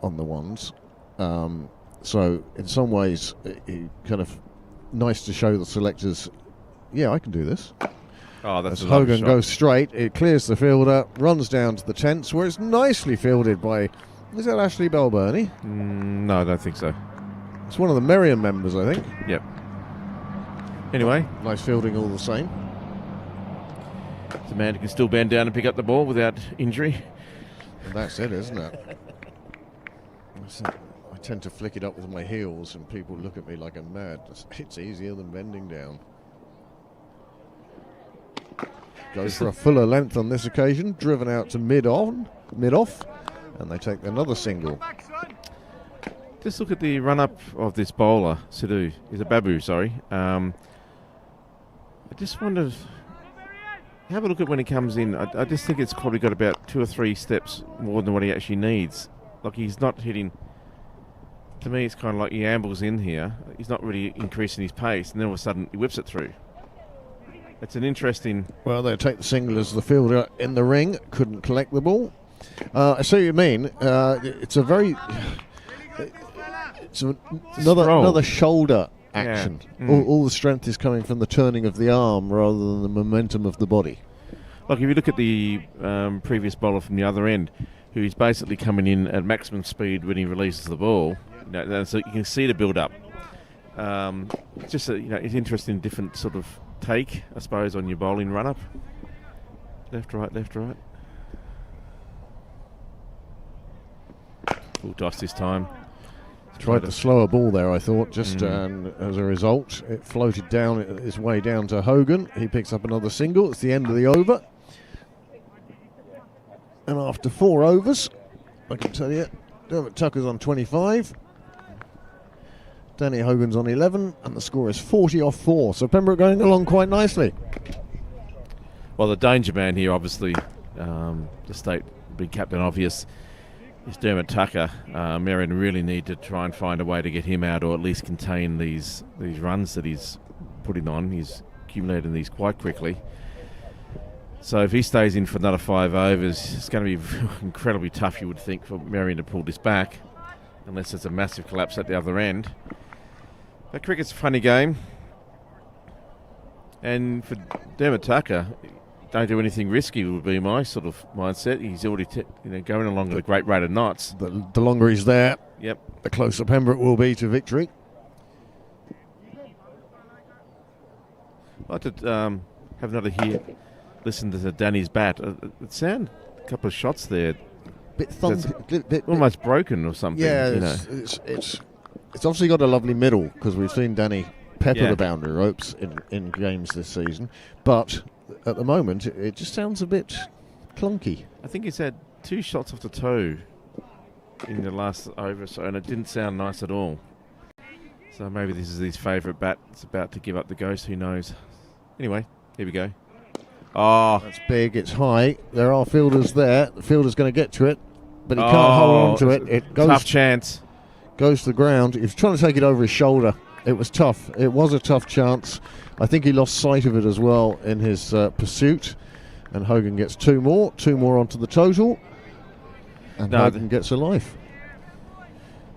on the ones. So in some ways, he kind of nice to show the selectors, yeah, I can do this. Oh, that's as Hogan goes straight, it clears the fielder, runs down to the tents, where it's nicely fielded by, is that Ashley Balburney? No, I don't think so. It's one of the Merrion members, I think. Yep. Anyway. Nice fielding all the same. It's a man who can still bend down and pick up the ball without injury. And that's it, isn't it? I tend to flick it up with my heels and people look at me like I'm mad. It's easier than bending down. Goes for a fuller length on this occasion, driven out to mid-off, and they take another single. Just look at the run-up of this bowler, Sidhu. He's a Babu, sorry. I just wondered, have a look at when he comes in. I just think it's probably got about 2 or 3 steps more than what he actually needs. Like, he's not hitting... To me, it's kind of like he ambles in here. He's not really increasing his pace, and then all of a sudden he whips it through. It's an interesting... Well, they take the single as the fielder in the ring couldn't collect the ball. I see what you mean. It's a very... It's another shoulder action. Yeah. All the strength is coming from the turning of the arm rather than the momentum of the body. Like, if you look at the previous bowler from the other end, who's basically coming in at maximum speed when he releases the ball, so you can see the build-up. It's just it's interesting, different sort of take, I suppose, on your bowling run-up. Left, right, left, right. Full toss this time. Tried the slower ball there, I thought, just as a result. It floated down its way down to Hogan. He picks up another single. It's the end of the over. And after 4 overs, I can tell you, Dermot Tucker's on 25. Danny Hogan's on 11, and the score is 40 off 4. So Pembroke going along quite nicely. Well, the danger man here, obviously, the state big captain obvious, is Dermot Tucker. Merrion really need to try and find a way to get him out, or at least contain these runs that he's putting on. He's accumulating these quite quickly. So if he stays in for another 5 overs, it's going to be incredibly tough, you would think, for Merrion to pull this back, unless there's a massive collapse at the other end. But cricket's a funny game. And for Dermot Tucker, don't do anything risky would be my sort of mindset. He's already going along at a great rate of knots. The longer he's there, the closer Pembroke will be to victory. I'd like to have another listen to Danny's bat. It sounded a couple of shots there. Bit almost broken or something. Yeah, it's obviously got a lovely middle, because we've seen Danny pepper the boundary ropes in games this season. But at the moment, it just sounds a bit clunky. I think he's had 2 shots off the toe in the last over, and it didn't sound nice at all. So maybe this is his favourite bat. It's about to give up the ghost, who knows. Anyway, here we go. Oh, that's big, it's high. There are fielders there. The fielder's going to get to it, but he can't hold on to it. It goes, tough chance. Goes to the ground. He's trying to take it over his shoulder. It was tough. It was a tough chance. I think he lost sight of it as well in his pursuit. And Hogan gets two more onto the total. And Hogan gets a life.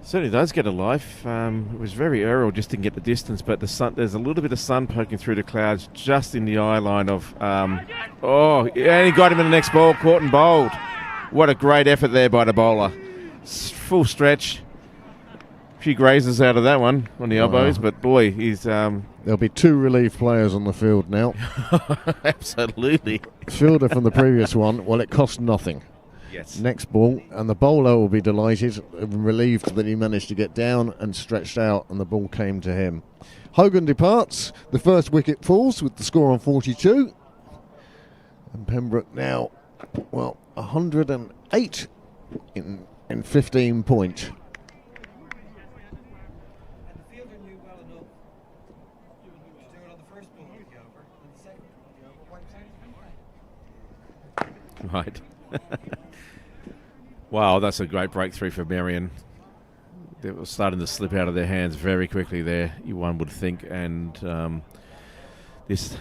Certainly does get a life. It was very aerial, just didn't get the distance, but there's a little bit of sun poking through the clouds just in the eye line of... and he got him in the next ball, caught and bowled. What a great effort there by the bowler. Full stretch. A few grazes out of that one on the elbows, but boy, he's... There'll be 2 relief players on the field now. Absolutely. Fielder from the previous one, well, it cost nothing. Yes. Next ball, and the bowler will be delighted and relieved that he managed to get down and stretched out, and the ball came to him. Hogan departs. The first wicket falls with the score on 42. And Pembroke now, 108 in 15 point. Right. Wow, that's a great breakthrough for Merrion. It was starting to slip out of their hands very quickly there, one would think. And this,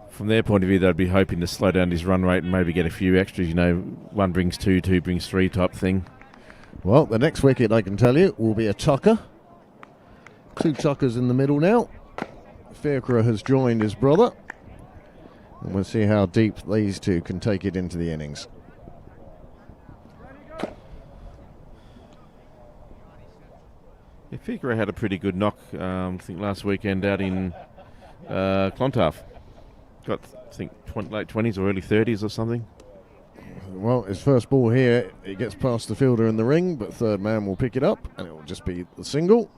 from their point of view, they'd be hoping to slow down his run rate and maybe get a few extras. You know, 1 brings 2, 2 brings 3 type thing. Well, the next wicket, I can tell you, will be a tucker. 2 tuckers in the middle now. Faircrow has joined his brother. And we'll see how deep these two can take it into the innings. Yeah, Faircrow had a pretty good knock, I think, last weekend out in Clontarf. Got, I think, late 20s or early 30s or something. Well, his first ball here, it gets past the fielder in the ring, but third man will pick it up, and it will just be the single.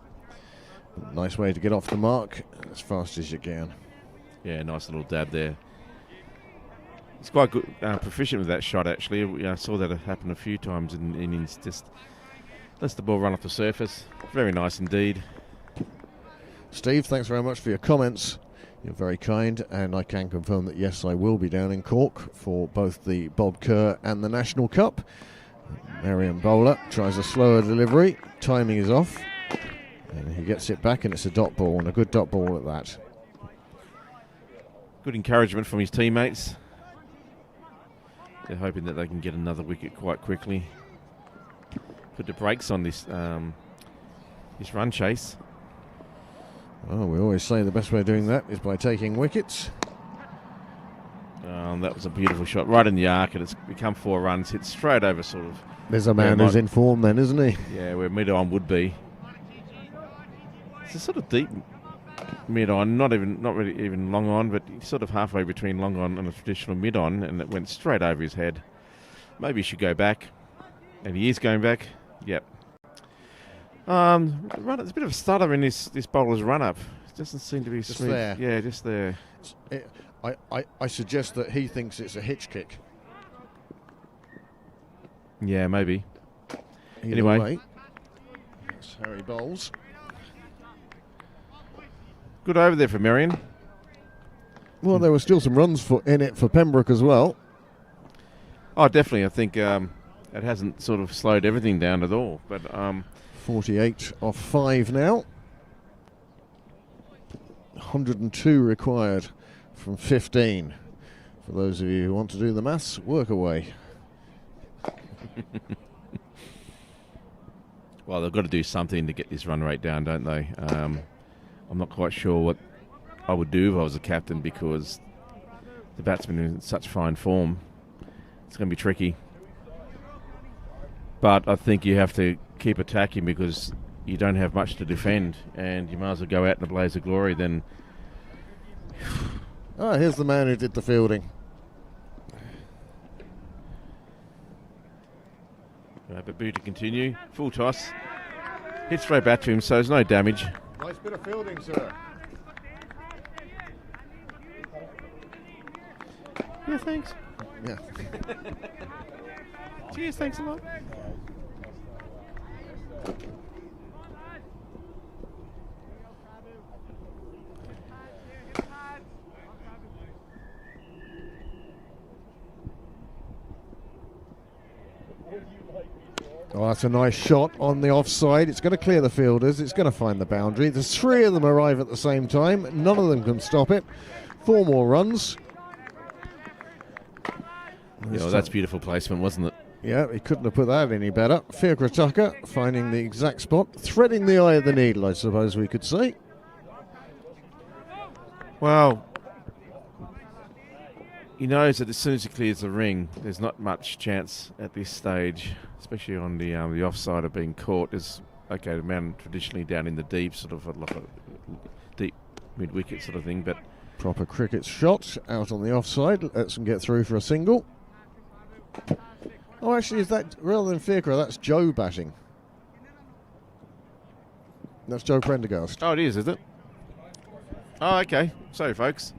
Nice way to get off the mark as fast as you can. Yeah, nice little dab there. He's quite good, proficient with that shot, actually. I saw that happen a few times in innings. Just lets the ball run off the surface. Very nice indeed. Steve, thanks very much for your comments. You're very kind, and I can confirm that, yes, I will be down in Cork for both the Bob Kerr and the National Cup. Merrion bowler tries a slower delivery. Timing is off. And he gets it back, and it's a dot ball, and a good dot ball at that. Good encouragement from his teammates. They're hoping that they can get another wicket quite quickly. Put the brakes on this this run chase. Well, we always say the best way of doing that is by taking wickets. That was a beautiful shot right in the arc, and it's become 4 runs. Hit straight over sort of... There's a man who's in form then, isn't he? Yeah, where mid-on would be. It's a sort of deep mid-on, not really even long on, but sort of halfway between long on and a traditional mid-on, and it went straight over his head. Maybe he should go back. And he is going back. Yep. There's a bit of a stutter in this bowler's run-up. It doesn't seem to be just smooth. there. Yeah, just there. I suggest that he thinks it's a hitch kick. Yeah, maybe. Either Anyway. way, that's how he bowls. Good over there for Merrion. Well, there were still some runs in it for Pembroke as well. Oh, definitely. I think it hasn't sort of slowed everything down at all. But 48 off 5 now. 102 required from 15. For those of you who want to do the maths, work away. Well, they've got to do something to get this run rate down, don't they? I'm not quite sure what I would do if I was a captain, because the batsmen are in such fine form. It's going to be tricky. But I think you have to keep attacking, because you don't have much to defend, and you might as well go out in a blaze of glory then. Here's the man who did the fielding. Babu to continue. Full toss. Hit straight back to him, so there's no damage. Nice bit of fielding, sir. Yeah, thanks. Yeah. Cheers, thanks a lot. Oh, that's a nice shot on the offside. It's going to clear the fielders. It's going to find the boundary. There's 3 of them arrive at the same time. None of them can stop it. 4 more runs. Yeah, well, that's beautiful placement, wasn't it? Yeah, he couldn't have put that any better. Fiacre Tucker finding the exact spot. Threading the eye of the needle, I suppose we could say. Well, he knows that as soon as he clears the ring, there's not much chance at this stage, especially on the offside of being caught. There's, okay, the man traditionally down in the deep, sort of like a deep mid-wicket sort of thing, but... Proper cricket shot out on the offside. Lets them get through for a single. Oh, actually, is that, rather than Fiacre, that's Joe batting. That's Joe Prendergast. Oh, it is it? Oh, okay. Sorry, folks.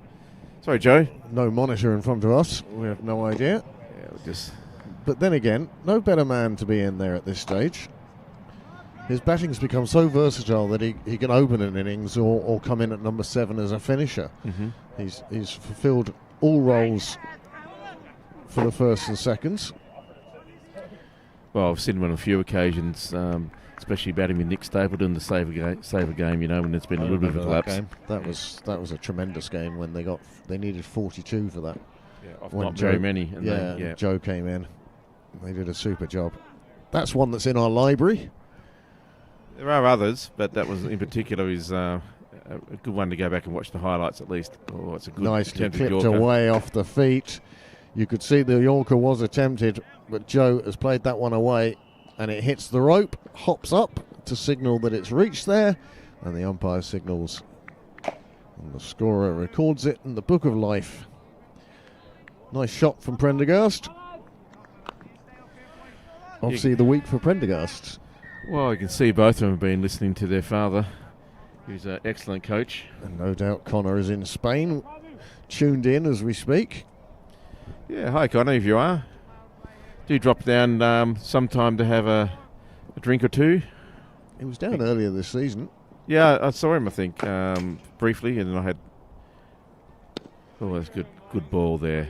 Sorry, Joe. No monitor in front of us. We have no idea. Yeah, we'll just... But then again, no better man to be in there at this stage. His batting's become so versatile that he can open an innings or come in at number 7 as a finisher. Mm-hmm. He's fulfilled all roles for the first and seconds. Well, I've seen him on a few occasions, especially batting with Nick Stapleton, the saver game, you know, when it's been a little bit of a collapse. That was a tremendous game when they needed 42 for that. Yeah, not very many. And Joe came in. They did a super job. That's one that's in our library. There are others, but that was in particular is a good one to go back and watch the highlights at least. Oh, it's a good nicely attempted clipped Yorker. away off the feet. You could see the Yorker was attempted, but Joe has played that one away, and it hits the rope, hops up to signal that it's reached there, and the umpire signals, and the scorer records it in the book of life. Nice shot from Prendergast. Obviously the week for Prendergast. Well, you can see both of them have been listening to their father, who's an excellent coach. And no doubt Connor is in Spain, tuned in as we speak. Yeah, hi Connor, if you are. Do drop down sometime to have a drink or two. He was down earlier this season. Yeah, I saw him, I think, briefly, and then I had... Oh, that's good ball there.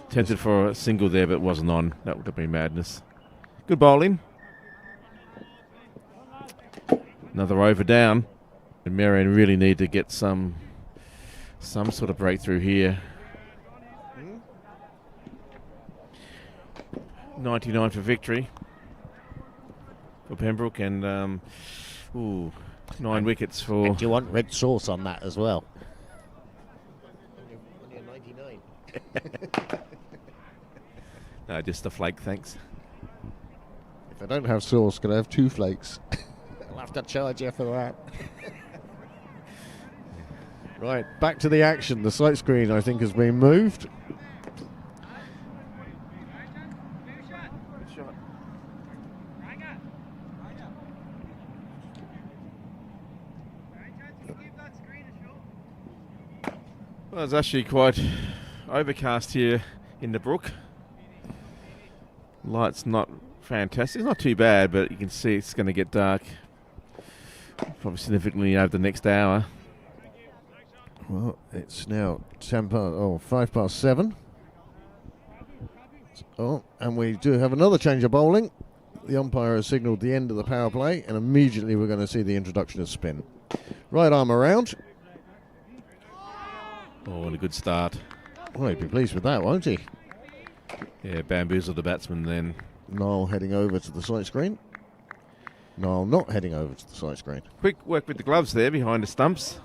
Tempted for a single there, but it wasn't on. That would have been madness. Good bowling. Another over down. And Merrion really need to get some sort of breakthrough here. 99 for victory for Pembroke, and 9 wickets for... And do you want red sauce on that as well? When you're 99. No, just a flake, thanks. If I don't have sauce, can I have 2 flakes? I'll have to charge you for that. Right, back to the action. The sight screen, I think, has been moved. Well, it's actually quite overcast here in the brook. Light's not fantastic. It's not too bad, but you can see it's going to get dark probably significantly over the next hour. Well, it's now 5 past 7. Oh, and we do have another change of bowling. The umpire has signalled the end of the power play, and immediately we're going to see the introduction of spin. Right arm around. Oh, and a good start. Well, he'd be pleased with that, won't he? Yeah, bamboozled the batsman then. Niall heading over to the sight screen. Niall not heading over to the sight screen. Quick work with the gloves there behind the stumps.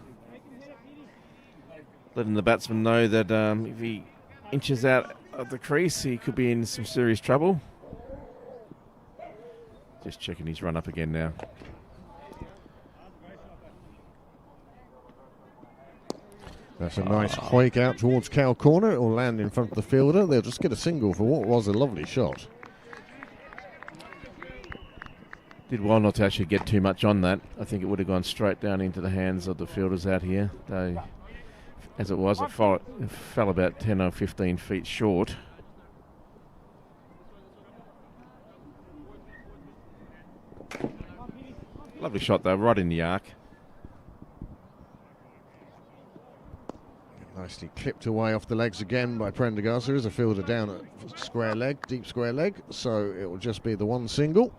Letting the batsman know that if he inches out of the crease, he could be in some serious trouble. Just checking his run up again now. That's a nice hoik out towards Cow Corner. It will land in front of the fielder. They'll just get a single for what was a lovely shot. Did well not to actually get too much on that. I think it would have gone straight down into the hands of the fielders out here. Though, as it was, it fell about 10 or 15 feet short. Lovely shot though, right in the arc. Nicely clipped away off the legs again by Prendergast. There is a fielder down at square leg, deep square leg, so it will just be the one single.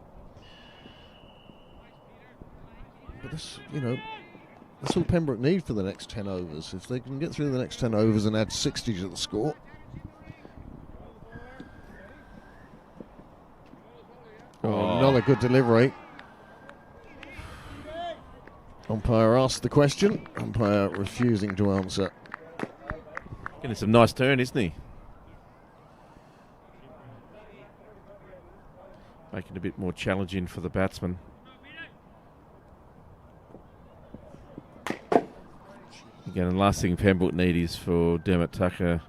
But this, you know, that's all Pembroke need for the next 10 overs. If they can get through the next 10 overs and add 60 to the score. Oh, another good delivery. Umpire asked the question. Umpire refusing to answer. Getting some nice turn, isn't he? Making it a bit more challenging for the batsman. Again, the last thing Pembroke need is for Dermot Tucker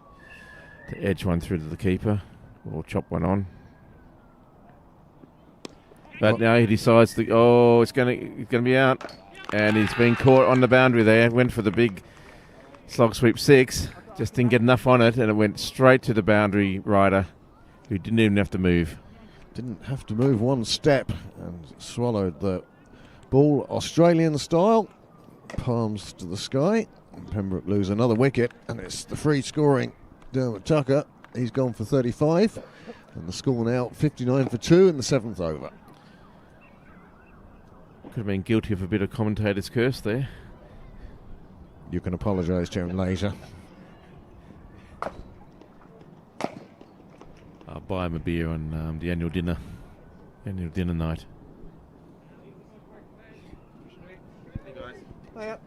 to edge one through to the keeper or chop one on. But now he decides to. It's going to be out, and he's been caught on the boundary there. Went for the big slog sweep 6, just didn't get enough on it, and it went straight to the boundary rider, who didn't even have to move. Didn't have to move one step and swallowed the ball Australian style. Palms to the sky. And Pembroke lose another wicket, and it's the free scoring Dermot Tucker. He's gone for 35, and the score now 59 for 2 in the 7th over. Could have been guilty of a bit of commentator's curse there. You can apologise to him later. I'll buy him a beer on the annual dinner night. Hey guys. Hiya.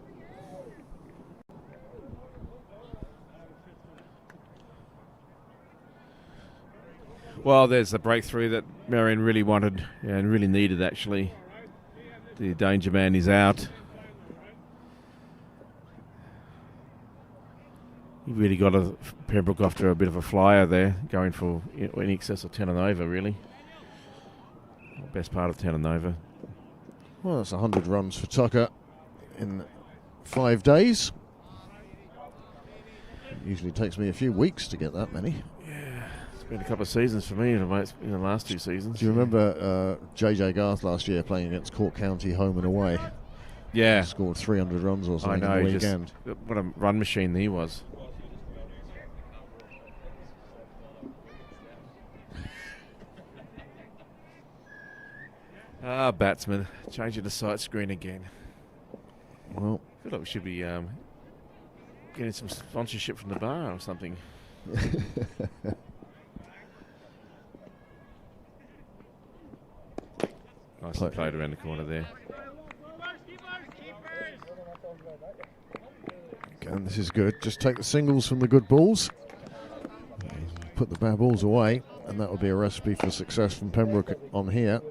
Well, there's the breakthrough that Merrion really wanted and really needed, actually. The danger man is out. He really got Pembroke after a bit of a flyer there, going for in excess of 10 and over, really. Best part of 10 and over. Well, that's 100 runs for Tucker in 5 days. It usually takes me a few weeks to get that many. Yeah, it's been a couple of seasons for me in the last 2 seasons. Do you remember JJ Garth last year playing against Cork County home and away? Yeah. He scored 300 runs or something I know, in the weekend. What a run machine he was. Batsman, changing the sight screen again. Well, I feel like we should be getting some sponsorship from the bar or something. Nicely played around the corner there. And this is good. Just take the singles from the good balls. Put the bad balls away, and that will be a recipe for success from Pembroke on here.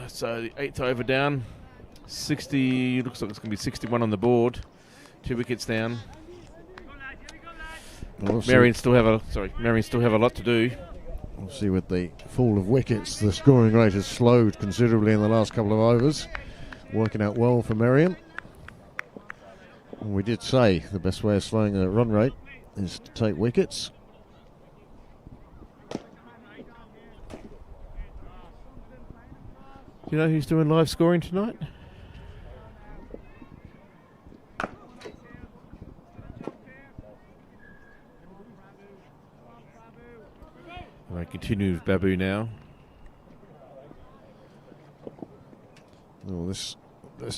So the 8th over down, 60. Looks like it's going to be 61 on the board. 2 wickets down. Merrion still have a lot to do. Obviously, with the fall of wickets, the scoring rate has slowed considerably in the last couple of overs. Working out well for Merrion. And we did say the best way of slowing the run rate is to take wickets. Do you know who's doing live scoring tonight? I continue with Babu now. Well, this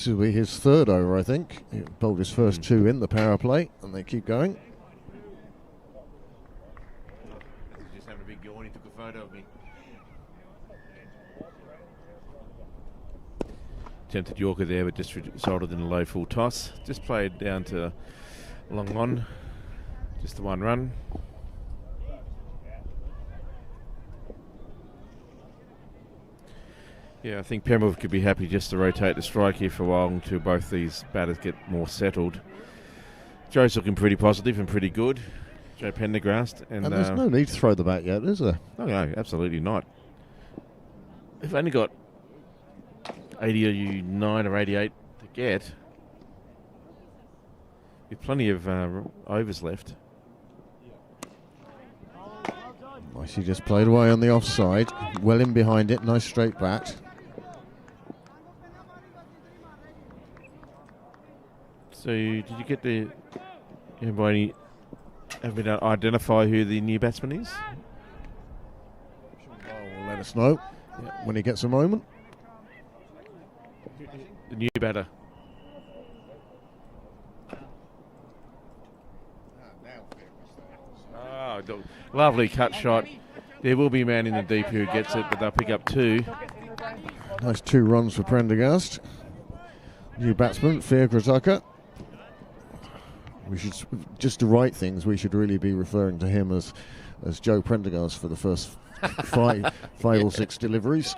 will be his 3rd over, I think. He bowled his first 2 in the power play, and they keep going. Just having a big yawn. He took a photo of me. Attempted Yorker there, but just resulted in a low full toss. Just played down to long on. Just the 1 run. Yeah, I think Pembroke could be happy just to rotate the strike here for a while until both these batters get more settled. Joe's looking pretty positive and pretty good. Joe Pendergrast. And there's no need to throw the bat yet, is there? No, absolutely not. They've only got 89 or 88 to get. With plenty of overs left. Nicely just played away on the offside. Well in behind it. Nice straight bat. So did you get the anybody have been identify who the new batsman is? Will let us know when he gets a moment. The new batter. Oh, lovely cut shot. There will be a man in the deep who gets it, but they'll pick up 2. Nice 2 runs for Prendergast. New batsman, Tucker. We should, just to write things, we should really be referring to him as Joe Prendergast for the first 5 or 6 deliveries,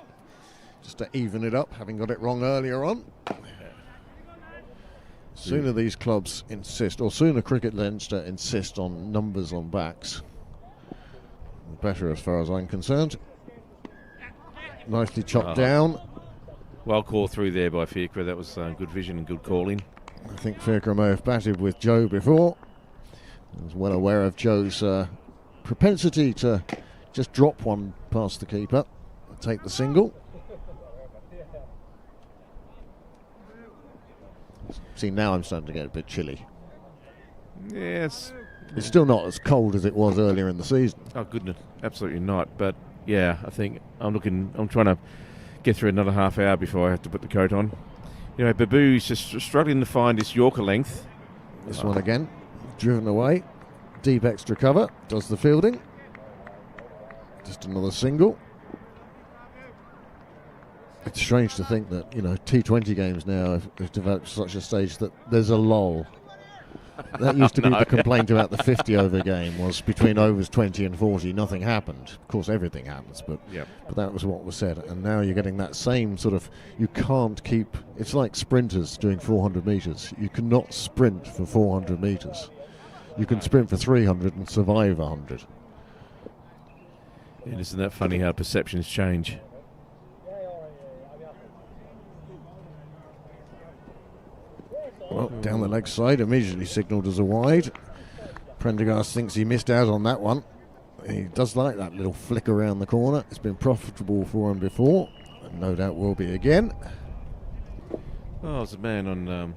just to even it up, having got it wrong earlier on. Sooner these clubs insist, or sooner Cricket Leinster insist on numbers on backs, the better as far as I'm concerned. Nicely chopped down. Well called through there by Fiacre. That was good vision and good calling. I think Fiacre may have batted with Joe before. I was well aware of Joe's propensity to just drop one past the keeper and take the single. See, now I'm starting to get a bit chilly. Yes. It's still not as cold as it was earlier in the season. Oh, goodness. Absolutely not. But, yeah, I think I'm trying to get through another half hour before I have to put the coat on. You know, Babu's just struggling to find this Yorker length. This one again, driven away. Deep extra cover, does the fielding. Just another single. It's strange to think that, T20 games now have developed to such a stage that there's a lull. That used to be the complaint about the 50-over game, was between overs 20 and 40, nothing happened. Of course, everything happens, but that was what was said. And now you're getting that same sort of, you can't keep, it's like sprinters doing 400 metres. You cannot sprint for 400 metres. You can sprint for 300 and survive 100. And isn't that funny how perceptions change? Well, down the leg side, immediately signalled as a wide. Prendergast thinks he missed out on that one. He does like that little flick around the corner. It's been profitable for him before, and no doubt will be again. Oh, there's a man on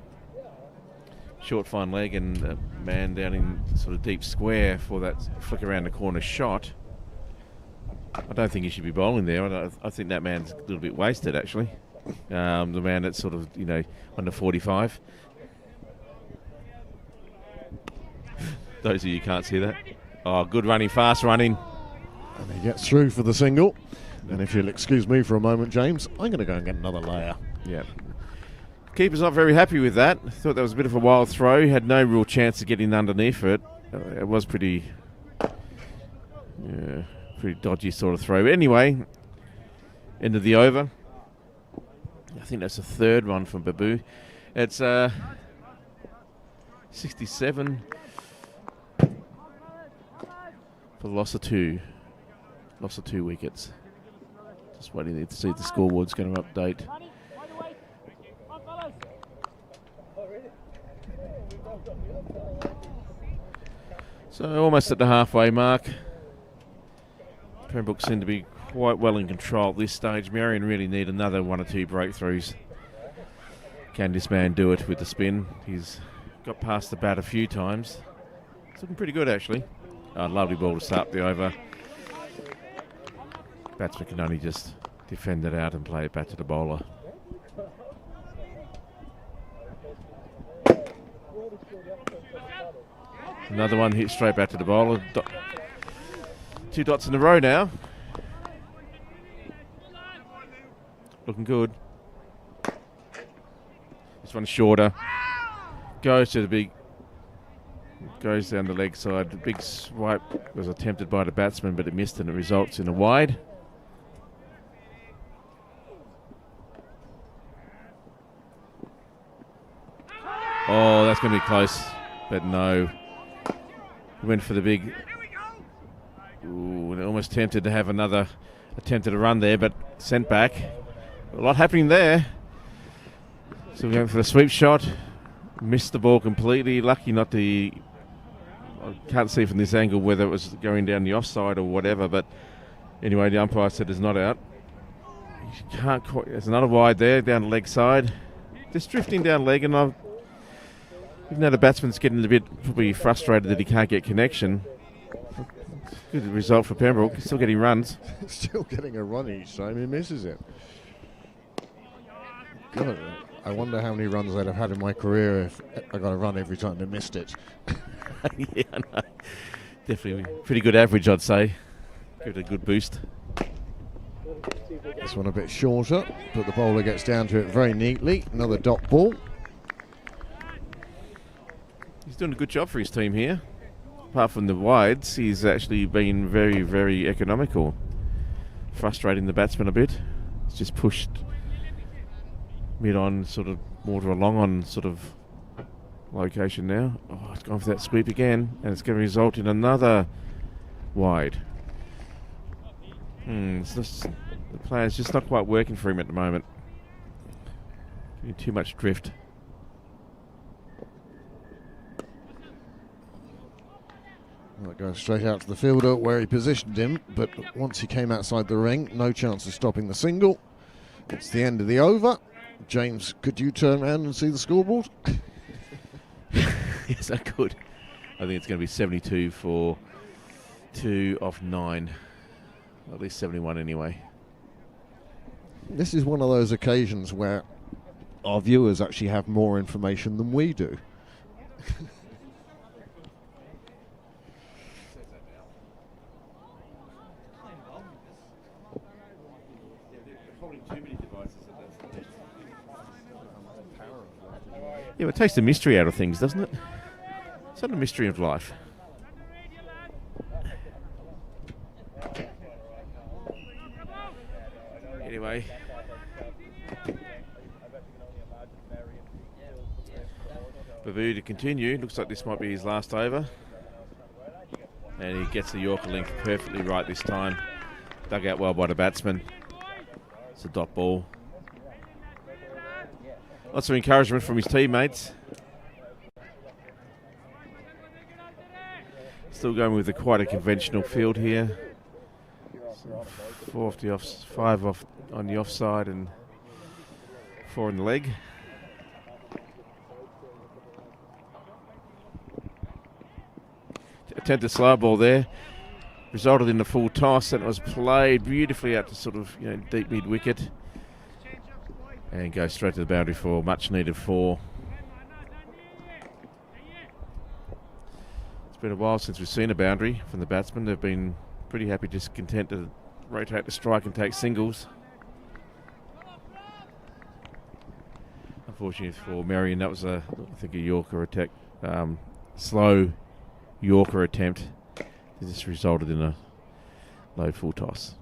short fine leg and a man down in sort of deep square for that flick around the corner shot. I don't think he should be bowling there. I think that man's a little bit wasted, actually. The man that's sort of, under 45. Those of you can't see that. Oh, good running, fast running. And he gets through for the single. And if you'll excuse me for a moment, James, I'm going to go and get another layer. Yeah. Keeper's not very happy with that. Thought that was a bit of a wild throw. He had no real chance of getting underneath it. It was pretty dodgy sort of throw. But anyway, end of the over. I think that's the third one from Babu. It's 67 for loss of 2. Loss of 2 wickets. Just waiting there to see if the scoreboard's going to update. So almost at the halfway mark. Pembroke seem to be quite well in control at this stage. Merrion really need another 1 or 2 breakthroughs. Can this man do it with the spin? He's got past the bat a few times. It's looking pretty good, actually. Lovely ball to start the over. Batsman can only just defend it out and play it back to the bowler. Another one hit straight back to the bowler. 2 dots in a row now. Looking good. This one's shorter. Goes to the big. Goes down the leg side. The big swipe was attempted by the batsman, but it missed, and it results in a wide. Oh, that's going to be close, but no. Went for the big. Ooh, and almost tempted to have another attempt at a run there, but sent back. A lot happening there. So we're going for the sweep shot. Missed the ball completely. Lucky not to. I can't see from this angle whether it was going down the offside or whatever, but anyway, the umpire said it's not out. You can't quite. There's another wide there down the leg side. Just drifting down leg, and Even though the batsman's getting a bit probably frustrated that he can't get connection. Good result for Pembroke. He's still getting runs. Still getting a run each time he misses it. God, I wonder how many runs I'd have had in my career if I got a run every time I missed it. Yeah, I know. Definitely pretty good average, I'd say. Give it a good boost. This one a bit shorter, but the bowler gets down to it very neatly. Another dot ball. He's doing a good job for his team here. Apart from the wides, he's actually been very, very economical. Frustrating the batsman a bit. He's just pushed mid-on, sort of more to a long-on sort of location now. Oh, it's gone for that sweep again, and it's going to result in another wide. It's just, the player's just not quite working for him at the moment. Getting too much drift. Well, it goes straight out to the fielder where he positioned him, but once he came outside the ring, no chance of stopping the single. It's the end of the over. James, could you turn around and see the scoreboard? Yes, I could. I think it's going to be 72 for 2 off 9. At least 71 anyway. This is one of those occasions where our viewers actually have more information than we do. Yeah, but it takes the mystery out of things, doesn't it? It's not a mystery of life. Anyway. Babu to continue. Looks like this might be his last over. And he gets the Yorker length perfectly right this time. Dug out well by the batsman. It's a dot ball. Lots of encouragement from his teammates. Still going with quite a conventional field here. So 4 off the off, 5 off on the offside and 4 in the leg. Attempted slow ball there. Resulted in a full toss, and it was played beautifully out to sort of deep mid wicket. And goes straight to the boundary for much needed 4. It's been a while since we've seen a boundary from the batsmen. They've been pretty happy, just content to rotate the strike and take singles. Unfortunately for Merrion, that was I think a Yorker attack, slow Yorker attempt. This resulted in a low full toss.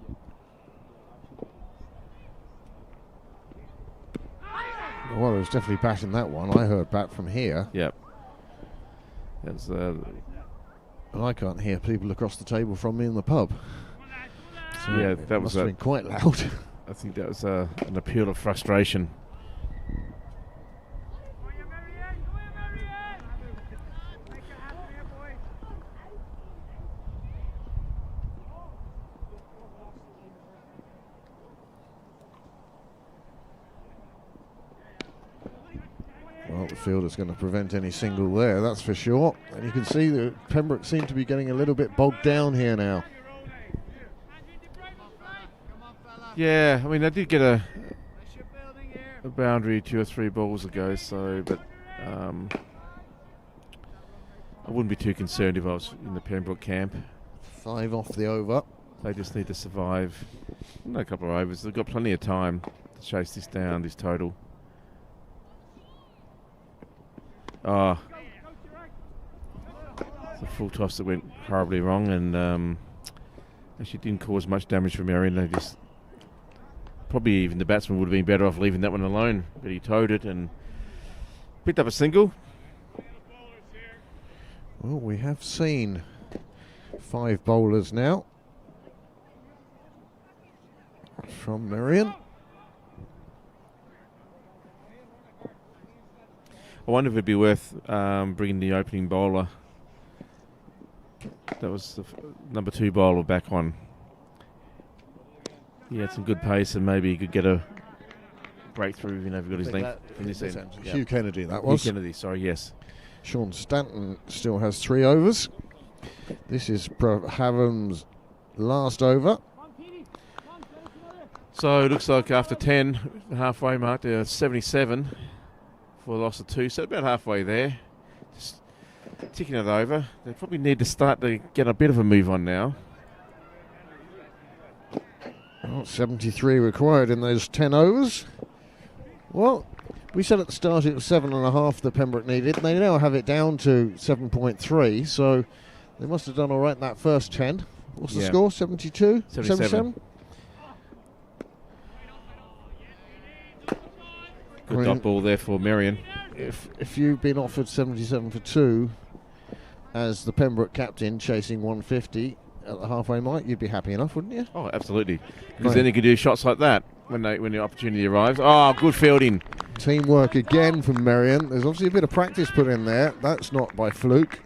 Well, it was definitely batting that one. I heard bat from here. Yep. That's and I can't hear people across the table from me in the pub. So yeah, it that must was have been quite loud. I think that was an appeal of frustration. Well, the fielder's going to prevent any single there, that's for sure. And you can see that Pembroke seem to be getting a little bit bogged down here now. Yeah, I mean, I did get a boundary 2 or 3 balls ago, but I wouldn't be too concerned if I was in the Pembroke camp. 5 off the over. They just need to survive. No, a couple of overs. They've got plenty of time to chase this down, this total. Oh, it's a full toss that went horribly wrong, and actually didn't cause much damage for Merrion. They just probably even the batsman would have been better off leaving that one alone, but he towed it and picked up a single. Well, we have seen 5 bowlers now from Merrion. I wonder if it'd be worth bringing the opening bowler. That was the number 2 bowler back on. He had some good pace, and maybe he could get a breakthrough. If he got his length from this end. Hugh Kennedy, that was. Hugh Kennedy, sorry, yes. Sean Stanton still has 3 overs. This is Haven's last over. So it looks like after 10, the halfway mark, they're 77 for a loss of 2. So about halfway there. Just ticking it over. They probably need to start to get a bit of a move on now. Well, 73 required in those 10 overs. Well, we said at the start it was 7.5 that Pembroke needed. They now have it down to 7.3, so they must have done all right in that first 10. What's the score? 72? 77. Good dot ball there for Merrion. If you've been offered 77 for 2 as the Pembroke captain chasing 150 at the halfway mark, you'd be happy enough, wouldn't you? Oh, absolutely. Because then you can do shots like that when the opportunity arrives. Oh, good fielding. Teamwork again from Merrion. There's obviously a bit of practice put in there. That's not by fluke.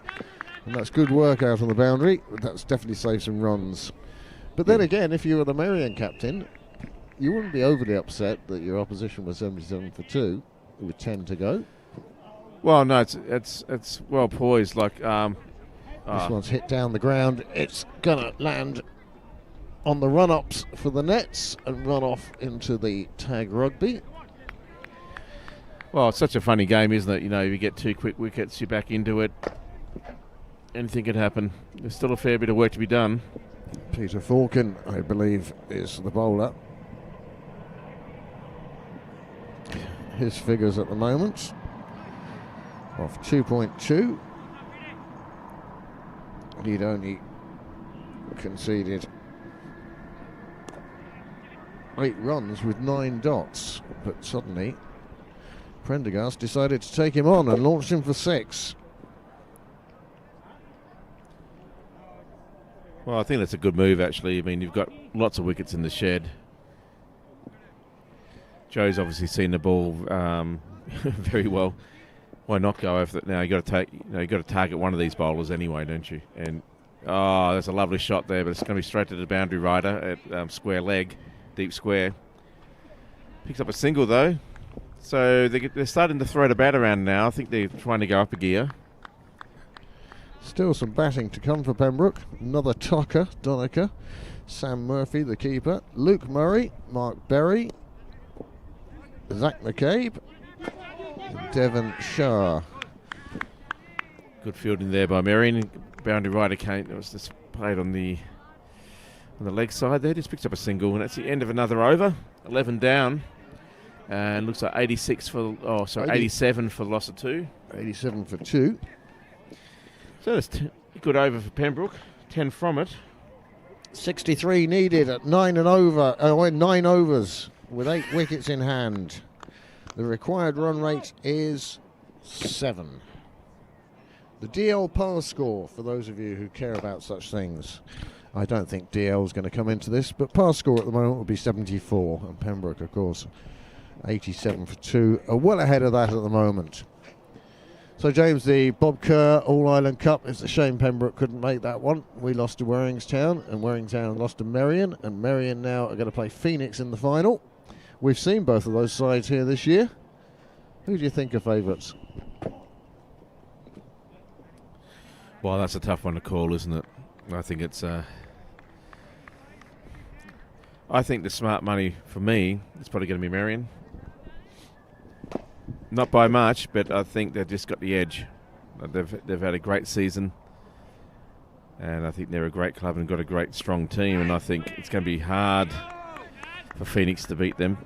And that's good work out on the boundary. That's definitely saved some runs. But then again, if you were the Merrion captain, you wouldn't be overly upset that your opposition was 77 for 2 with 10 to go. Well, no, it's well poised. Like this one's hit down the ground. It's gonna land on the run-ups for the nets and run off into the tag rugby. Well, it's such a funny game, isn't it? You know, you get 2 quick wickets, you're back into it. Anything could happen. There's still a fair bit of work to be done. Peter Falcon, I believe, is the bowler. His figures at the moment of 2.2. He'd only conceded 8 runs with 9 dots, but suddenly Prendergast decided to take him on and launched him for 6. Well, I think that's a good move, actually. I mean, you've got lots of wickets in the shed. Joe's obviously seen the ball very well. Why not go over it now? You got to target one of these bowlers anyway, don't you? And there's a lovely shot there, but it's going to be straight to the boundary rider at square leg, deep square. Picks up a single though, so they're starting to throw the bat around now. I think they're trying to go up a gear. Still some batting to come for Pembroke. Another Tucker, Donica, Sam Murphy, the keeper, Luke Murray, Mark Berry, Zach McCabe, and Devon Shah. Good fielding there by Merrion. Boundary rider came. It was just played on the leg side there. Just picks up a single, and that's the end of another over. 11 down, and looks like 86 for. 87 for the loss of 2. 87 for 2. So that's a good over for Pembroke. 10 from it. 63 needed at 9 overs with 8 wickets in hand. The required run rate is 7. The DL par score, for those of you who care about such things. I don't think DL is going to come into this, but par score at the moment will be 74. And Pembroke, of course, 87 for 2. Are well ahead of that at the moment. So, James, the Bob Kerr All-Ireland Cup, it's a shame Pembroke couldn't make that one. We lost to Warringstown, and Warringstown lost to Merrion, and Merrion now are going to play Phoenix in the final. We've seen both of those sides here this year. Who do you think are favourites? Well, that's a tough one to call, isn't it? I think it's... I think the smart money for me is probably going to be Merrion. Not by much, but I think they've just got the edge. They've had a great season, and I think they're a great club and got a great strong team, and I think it's going to be hard for Phoenix to beat them.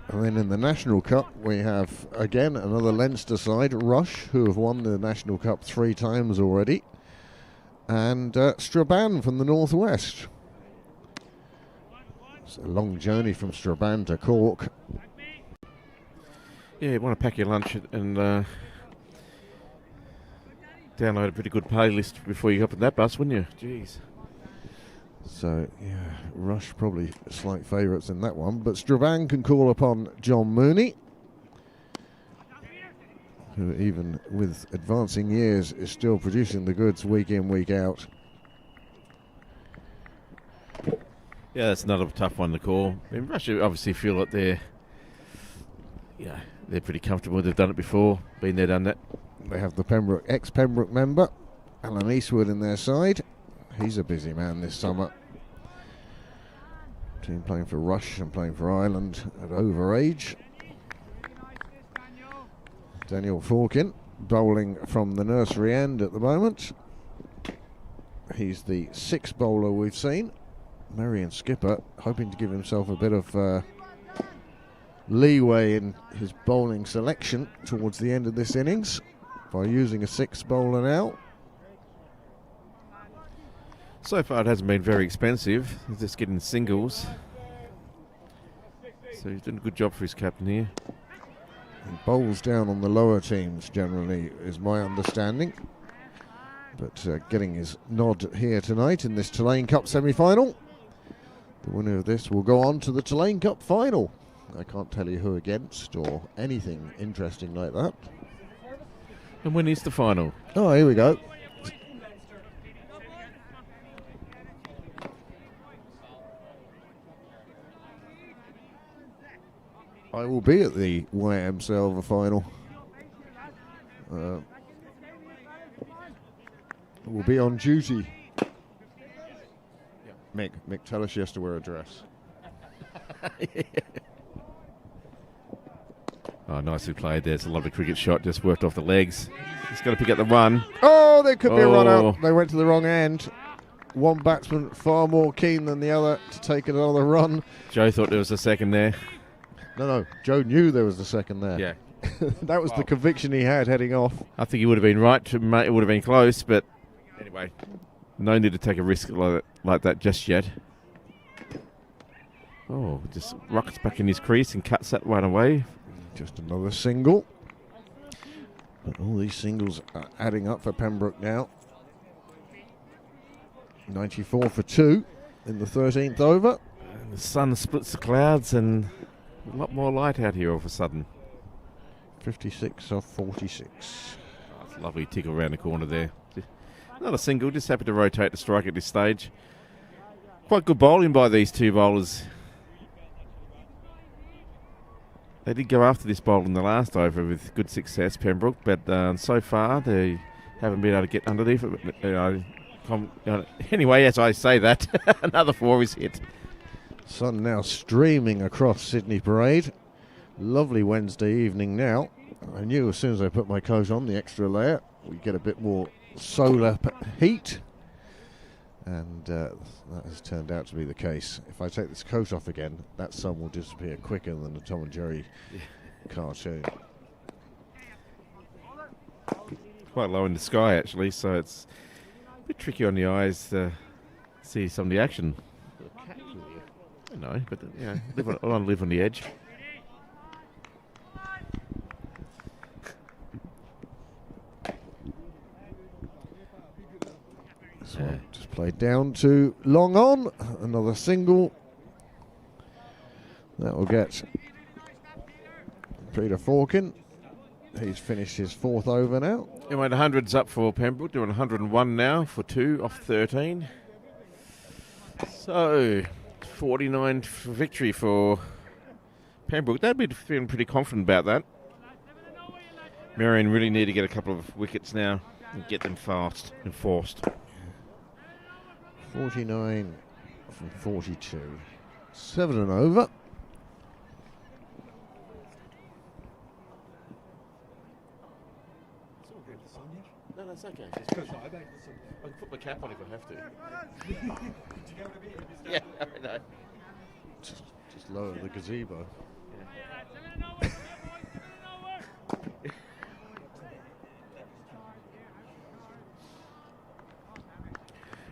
And then in the National Cup we have again another Leinster side, Rush, who have won the National Cup 3 times already, and Strabane from the northwest. It's a long journey from Strabane to Cork. Yeah, you want to pack your lunch and download a pretty good playlist before you hop on that bus, wouldn't you? Jeez. So, yeah, Rush probably slight favourites in that one. But Strabane can call upon John Mooney, who even with advancing years is still producing the goods week in, week out. Yeah, that's another tough one to call. I mean, Rush obviously feel like they're pretty comfortable. They've done it before, been there, done that. They have the Pembroke ex-Pembroke member, Alan Eastwood, in their side. He's a busy man this summer. Team playing for Rush and playing for Ireland at overage. Daniel Forkin bowling from the nursery end at the moment. He's the 6th bowler we've seen. Merrion skipper hoping to give himself a bit of leeway in his bowling selection towards the end of this innings by using a 6th bowler now. So far it hasn't been very expensive. He's just getting singles. So he's doing a good job for his captain here. He bowls down on the lower teams generally, is my understanding. But getting his nod here tonight in this Tillain Cup semi-final. The winner of this will go on to the Tillain Cup final. I can't tell you who against or anything interesting like that. And when is the final? Oh, here we go. I will be at the YM Silver final. Will be on duty. Mick, tell her she has to wear a dress. Oh, nicely played. There's a lovely cricket shot, just worked off the legs. He's got to pick up the run. Oh, there could be a run out. They went to the wrong end. One batsman far more keen than the other to take another run. Joe thought there was a second there. No, Joe knew there was the second there. Yeah. That was the conviction he had heading off. I think he would have been right. It would have been close, but anyway, no need to take a risk like that just yet. Oh, just rockets back in his crease and cuts that one away. Just another single. But all these singles are adding up for Pembroke now. 94 for 2 in the 13th over. And the sun splits the clouds and a lot more light out here all of a sudden. 56 off 46. Oh, it's a lovely tickle around the corner there. Not a single, just happy to rotate the strike at this stage. Quite good bowling by these two bowlers. They did go after this bowl in the last over with good success, Pembroke, but so far they haven't been able to get underneath it. Anyway, as I say that, another 4 is hit. Sun now streaming across Sydney Parade. Lovely Wednesday evening now. I knew as soon as I put my coat on, the extra layer, we get a bit more solar heat. And that has turned out to be the case. If I take this coat off again, that sun will disappear quicker than a Tom and Jerry cartoon. Quite low in the sky, actually, so it's a bit tricky on the eyes to see some of the action. No, but I want to live on the edge. This one just played down to long on. Another single. That will get Peter Forkin. He's finished his 4th over now. Anyway, the 100's up for Pembroke. Doing 101 now for 2 off 13. So 49 for victory for Pembroke. They'd be feeling pretty confident about that. Merrion really need to get a couple of wickets now and get them fast and forced. 49 from 42. 7 and over. No, that's okay. I can put my cap on if I have to. Yeah, I know. Just lower the gazebo.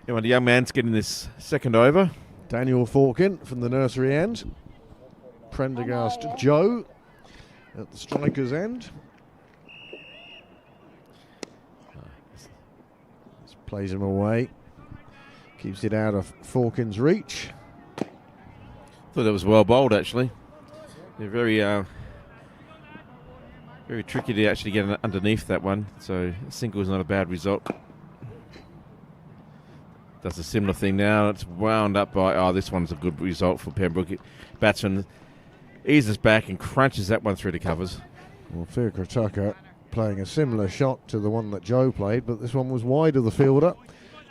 Anyway, the young man's getting this 2nd over. Daniel Forkin from the nursery end. Prendergast Joe at the striker's end. Just plays him away. Keeps it out of Forkin's reach. Thought that was well bowled, actually. They're very tricky to actually get underneath that one. So a single is not a bad result. Does a similar thing now. It's wound up by, this one's a good result for Pembroke. Batsman eases back and crunches that one through the covers. Well, Phil Krataka playing a similar shot to the one that Joe played, but this one was wide of the fielder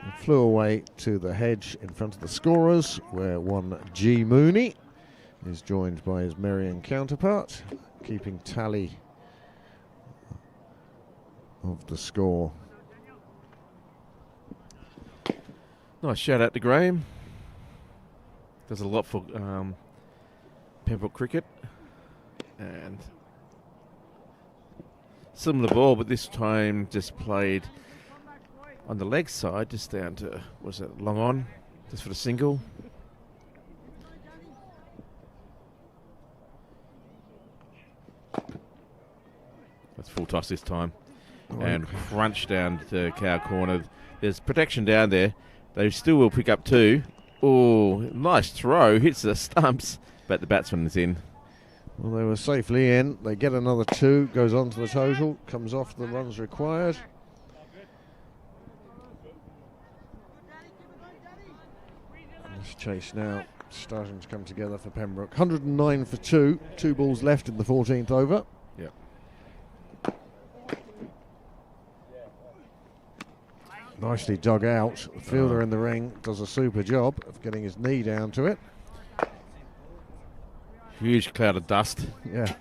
and flew away to the hedge in front of the scorers, where one G. Mooney is joined by his Merrion counterpart, keeping tally of the score. Nice shout out to Graham. Does a lot for Pembroke cricket. And similar ball, but this time just played on the leg side, just down to, was it long on, just for the single. That's full toss this time. And crunch down to cow corner. There's protection down there. They still will pick up 2. Oh, nice throw. Hits the stumps, but the batsman is in. Well, they were safely in. They get another 2, goes on to the total, comes off the runs required. And this chase now starting to come together for Pembroke. 109 for 2. 2 balls left in the 14th over. Yep. Nicely dug out. The fielder in the ring does a super job of getting his knee down to it. Huge cloud of dust. Yeah.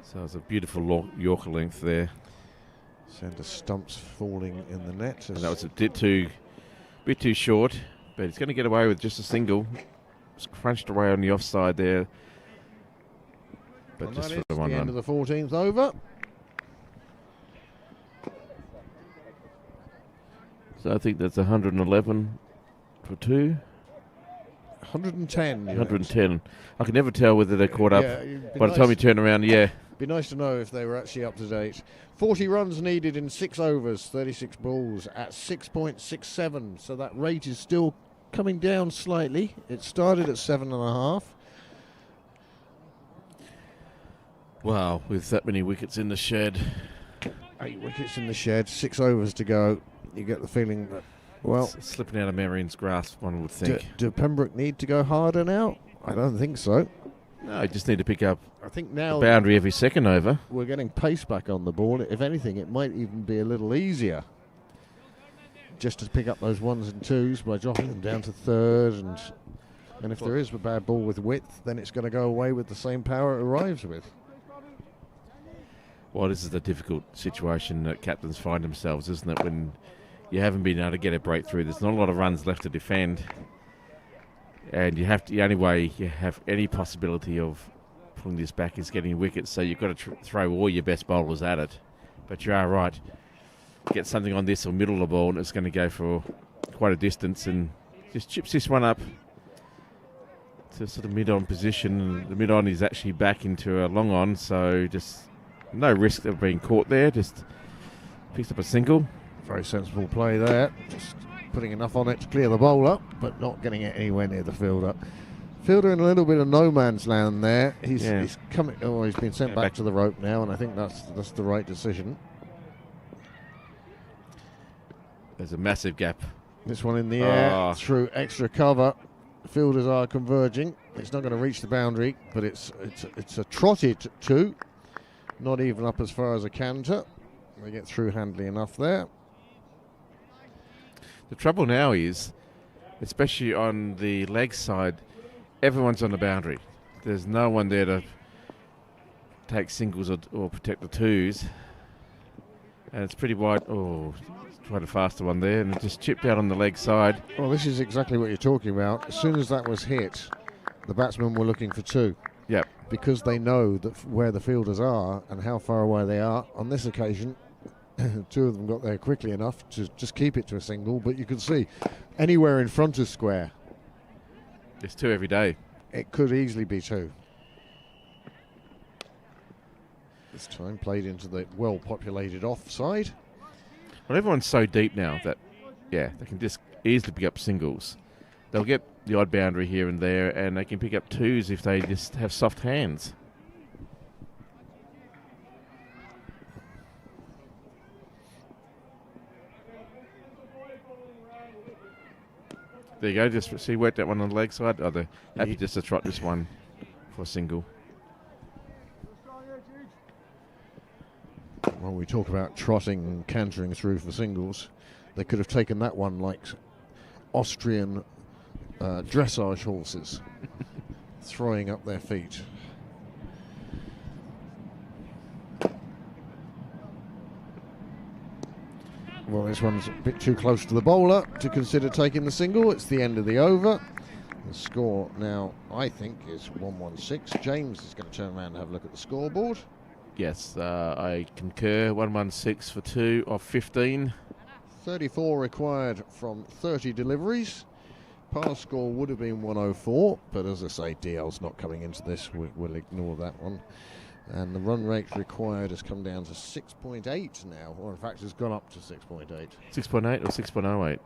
So it's a beautiful Yorker length there. Centre stumps falling in the net. And that was a bit too short, but he's going to get away with just a single. It's crunched away on the offside there. But And just that for is the one the run. end of the 14th over. So I think that's 111 for 2. 110. you 110. I can never tell whether they're caught up. Yeah, it'd be By the time nice- you turn around, yeah. Be nice to know if they were actually up to date. 40 runs needed in 6 overs, 36 balls at 6.67. So that rate is still coming down slightly. It started at 7.5. Wow, with that many wickets in the shed. 8 wickets in the shed, 6 overs to go. You get the feeling that, well, It's slipping out of Merrion's grasp, one would do, think. do Pembroke need to go harder now? I don't think so. No, you just need to pick up I think the now boundary every second over. we're getting pace back on the ball. If anything, it might even be a little easier just to pick up those 1s and 2s by dropping them down to 3rd. And if there is a bad ball with width, then it's going to go away with the same power it arrives with. Well, this is the difficult situation that captains find themselves, isn't it? When you haven't been able to get a breakthrough, there's not a lot of runs left to defend, and you have to. The only way you have any possibility of pulling this back is getting wickets. So you've got to throw all your best bowlers at it. But you are right. Get something on this or middle of the ball, and it's going to go for quite a distance, and just chips this one up to sort of mid-on position. And the mid-on is actually back into a long on, so just no risk of being caught there. Just picks up a single. Very sensible play there. Just putting enough on it to clear the bowler, but not getting it anywhere near the fielder. Fielder in a little bit of no man's land there. He's coming. Oh, he's been sent back to the rope now, and I think that's the right decision. There's a massive gap. This one in the air through extra cover. Fielders are converging. It's not going to reach the boundary, but it's a trotted 2. Not even up as far as a canter. They get through handily enough there. The trouble now is, especially on the leg side, everyone's on the boundary. There's no one there to take singles or protect the 2s. And it's pretty wide. Oh, tried a faster one there, and it just chipped out on the leg side. Well, this is exactly what you're talking about. As soon as that was hit, the batsmen were looking for 2. Yep. Because they know that where the fielders are and how far away they are. On this occasion, 2 of them got there quickly enough to just keep it to a single, but you could see anywhere in front of square. There's 2 every day. It could easily be 2. This time played into the well-populated offside. Well, everyone's so deep now that, they can just easily pick up singles. They'll get the odd boundary here and there, and they can pick up 2s if they just have soft hands. There you go, just see, work that one on the leg side. Oh, they're happy just to trot this one for a single. When we talk about trotting and cantering through for singles, they could have taken that one like Austrian dressage horses, throwing up their feet. Well, this one's a bit too close to the bowler to consider taking the single. It's the end of the over. The score now, I think, is 1-1-6. James is going to turn around and have a look at the scoreboard. Yes, I concur. 1-1-6 for 2 of 15. 34 required from 30 deliveries. Par score would have been 104, but as I say, DL's not coming into this. We'll ignore that one. And the run rate required has come down to 6.8 now, or in fact has gone up to 6.8. 6.8 or 6.08?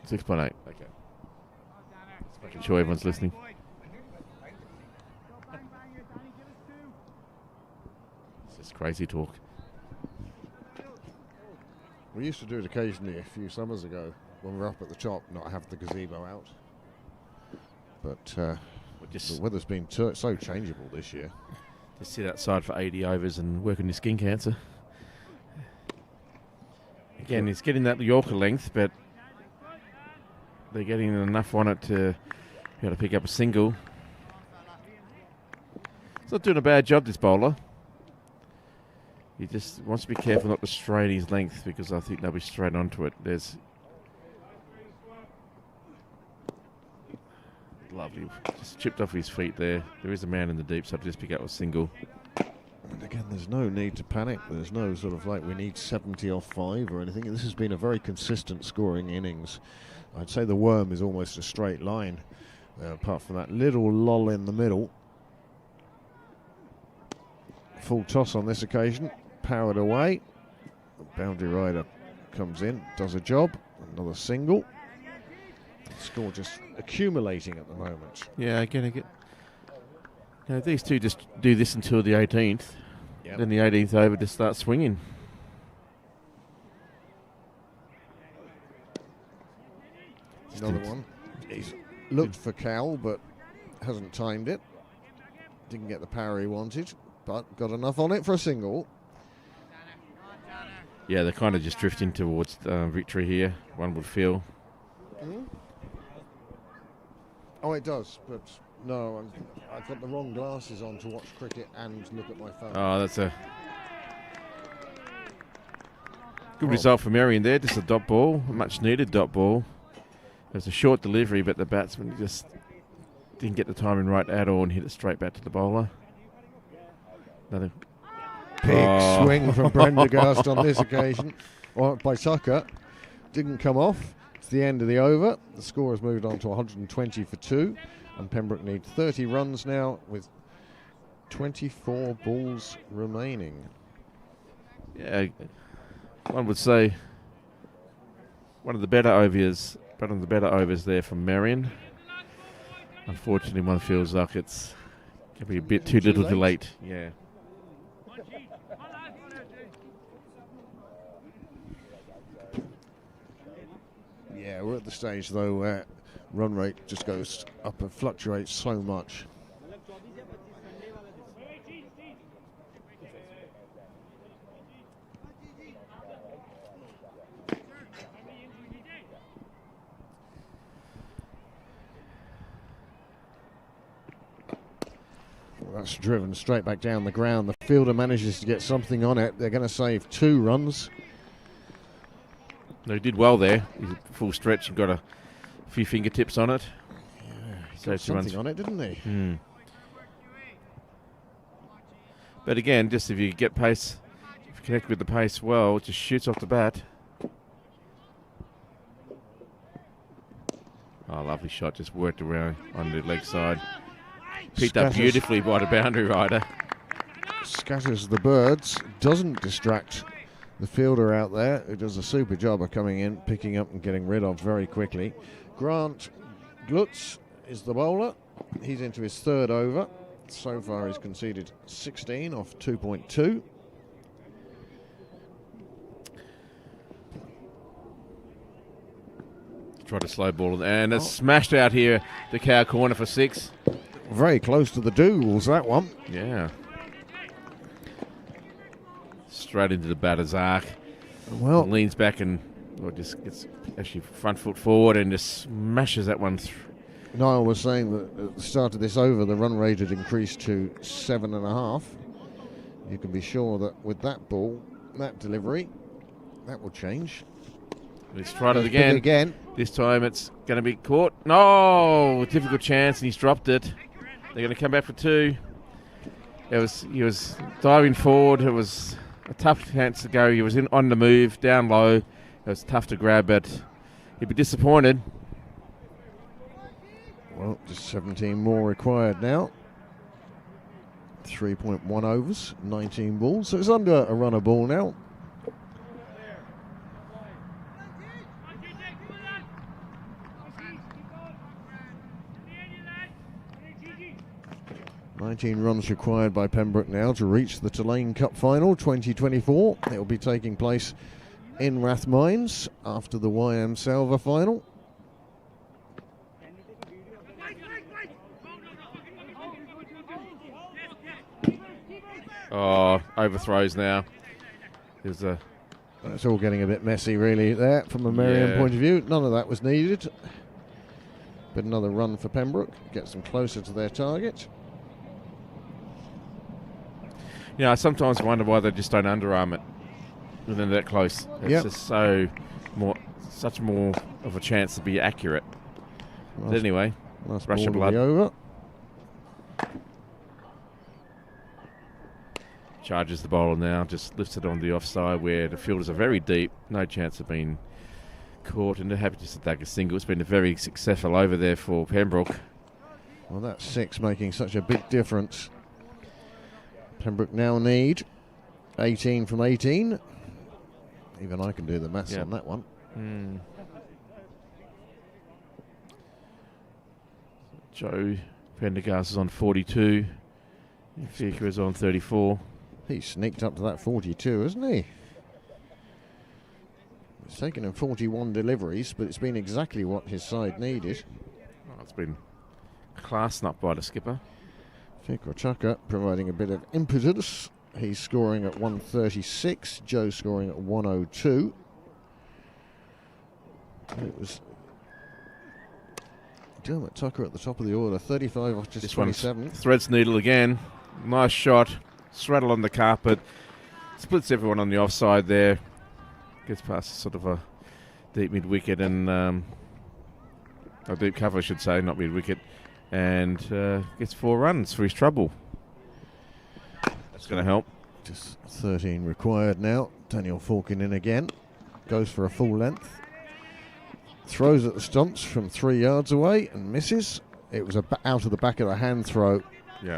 6.8, okay. Just making sure everyone's listening. This is crazy talk. We used to do it occasionally a few summers ago when we were up at the top, not have the gazebo out. But the weather's been so changeable this year. Just sit outside for 80 overs and work on your skin cancer. Again, he's getting that Yorker length, but they're getting enough on it to be able to pick up a single. He's not doing a bad job, this bowler. He just wants to be careful not to strain his length, because I think they'll be straight onto it. There's lovely, just chipped off his feet there. There is a man in the deep, so I'll just pick up a single. And again, there's no need to panic. There's no sort of like we need 70 off 5 or anything. This has been a very consistent scoring innings. I'd say the worm is almost a straight line, apart from that little lull in the middle. Full toss on this occasion, powered away. Boundary rider comes in, does a job, another single. Score just accumulating at the moment. Yeah, again. Now, these two just do this until the 18th. Yep. Then the 18th over to start swinging. Another one. He's looked for Cal, but hasn't timed it. Didn't get the power he wanted, but got enough on it for a single. Yeah, they're kind of just drifting towards victory here, one would feel. Mm. Oh, it does, but no, I've got the wrong glasses on to watch cricket and look at my phone. Oh, that's a good result for Merrion there. Just a dot ball, a much needed dot ball. It was a short delivery, but the batsman just didn't get the timing right at all and hit it straight back to the bowler. Another big swing from Prendergast on this occasion, or by Tucker. Didn't come off. It's the end of the over. The score has moved on to 120 for 2, and Pembroke need 30 runs now with 24 balls remaining. Yeah, one would say one of the better overs there from Merrion. Unfortunately, one feels like it's going to be a bit too little too late. Yeah. Yeah, we're at the stage though where run rate just goes up and fluctuates so much. Well, that's driven straight back down the ground. The fielder manages to get something on it. They're going to save 2 runs. No, he did well there. He's a full stretch and got a few fingertips on it. Yeah, he Saved got some runs. something on it, didn't he? But again, just if you get pace, if you connect with the pace well, it just shoots off the bat. Oh, lovely shot. Just worked around on the leg side. Picked up beautifully by the boundary rider. Scatters the birds. Doesn't distract the fielder out there, who does a super job of coming in, picking up and getting rid of very quickly. Grant Glutz is the bowler. He's into his 3rd over. So far he's conceded 16 off 2.2. Tried to slow ball and it's smashed out here, the cow corner for 6. Very close to the doodles, that one. Yeah. straight into the batter's arc. Well, Leans back and just gets actually front foot forward and just smashes that one through. Niall was saying that at the start of this over, the run rate had increased to 7.5. You can be sure that with that ball, that delivery, that will change. Let's try it Goes again. big again. This time it's going to be caught. No, difficult chance, and he's dropped it. They're going to come back for 2. He was diving forward. It was a tough chance to go. He was on the move, down low. It was tough to grab, but he'd be disappointed. Well, just 17 more required now. 3.1 overs, 19 balls. So it's under a run a ball now. $19 runs required by Pembroke now to reach the Tillain Cup final 2024. It will be taking place in Rathmines after the YM Salva final. Oh, overthrows now. There's a It's all getting a bit messy really there from a Merrion point of view. None of that was needed. But another run for Pembroke gets them closer to their target. You know, I sometimes wonder why they just don't underarm it when they're that close. It's just such more of a chance to be accurate. But anyway, last rush ball of to blood. the over. Charges the bowler now, just lifts it on the offside where the fielders are very deep. No chance of being caught, and they're happy just to take a single. It's been a very successful over there for Pembroke. Well, that's 6 making such a big difference. Pembroke now need 18 from 18. Even I can do the maths on that one. Joe Pendergast is on 42. Fika is on 34. He sneaked up to that 42, hasn't he? It's taken him 41 deliveries, but it's been exactly what his side needed. Oh, it's been classed up by the skipper. Fika Chaka providing a bit of impetus. He's scoring at 136. Joe scoring at 102. It was Dermot Tucker at the top of the order, 35 off just This 27. one's threads needle again. Nice shot. Straddle on the carpet. Splits everyone on the offside there. Gets past sort of a deep mid-wicket and a deep cover, I should say, not mid-wicket. And gets 4 runs for his trouble. That's going to help. Just 13 required now. Daniel Falkin in again. Goes for a full length. Throws at the stumps from 3 yards away and misses. It was out of the back of the hand throw. Yeah.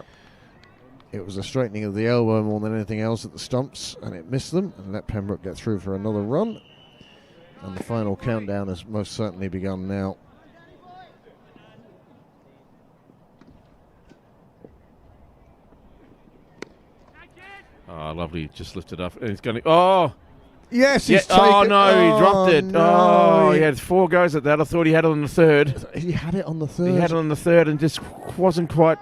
It was a straightening of the elbow more than anything else at the stumps, and it missed them and let Pembroke get through for another run. And the final countdown has most certainly begun now. Oh, lovely. Just lifted up. And he's going to... Oh! Yes, Yeah. he's taken, Oh, no, he dropped it. No. Oh, he had 4 goes at that. I thought he had it on the 3rd. He had it on the 3rd. He had it on the 3rd and just wasn't quite...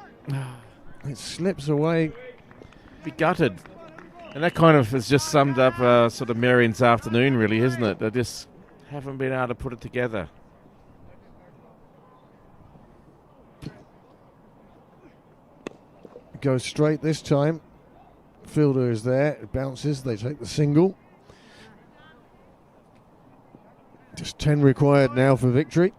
It slips away. Be gutted. And that kind of has just summed up sort of Merrion's afternoon, really, isn't it? They just haven't been able to put it together. Goes straight this time. Fielder is there. It bounces. They take the single. Just 10 required now for victory.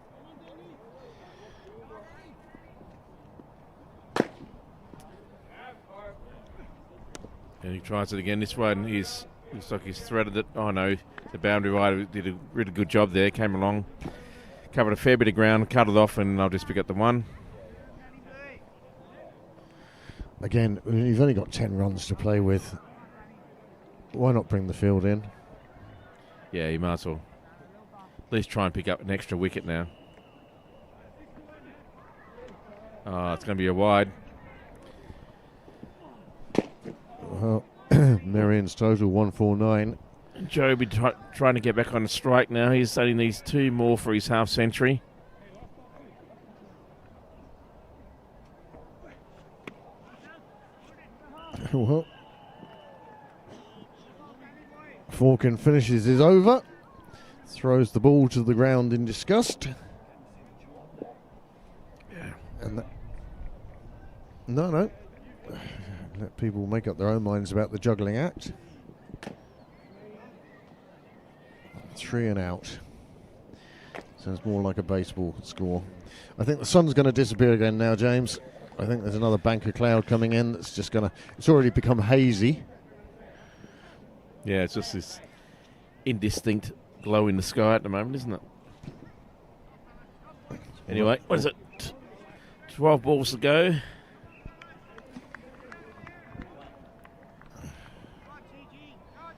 And he tries it again. This one, looks like he's threaded it. Oh, no. The boundary rider did a really good job there. Came along, covered a fair bit of ground, cut it off, and I'll just pick up the 1. Again, you've only got 10 runs to play with. Why not bring the field in? Yeah, you might as well at least try and pick up an extra wicket now. Oh, it's going to be a wide. Well, Merrion's total 149. Joe will be trying to get back on the strike now. He's only needs 2 more for his half century. Well, Forkin finishes his over, throws the ball to the ground in disgust. And no. Let people make up their own minds about the juggling act. 3 and out. Sounds more like a baseball score. I think the sun's going to disappear again now, James. I think there's another bank of cloud coming in that's just going to... It's already become hazy. Yeah, it's just this indistinct glow in the sky at the moment, isn't it? Anyway, what is it? 12 balls to go.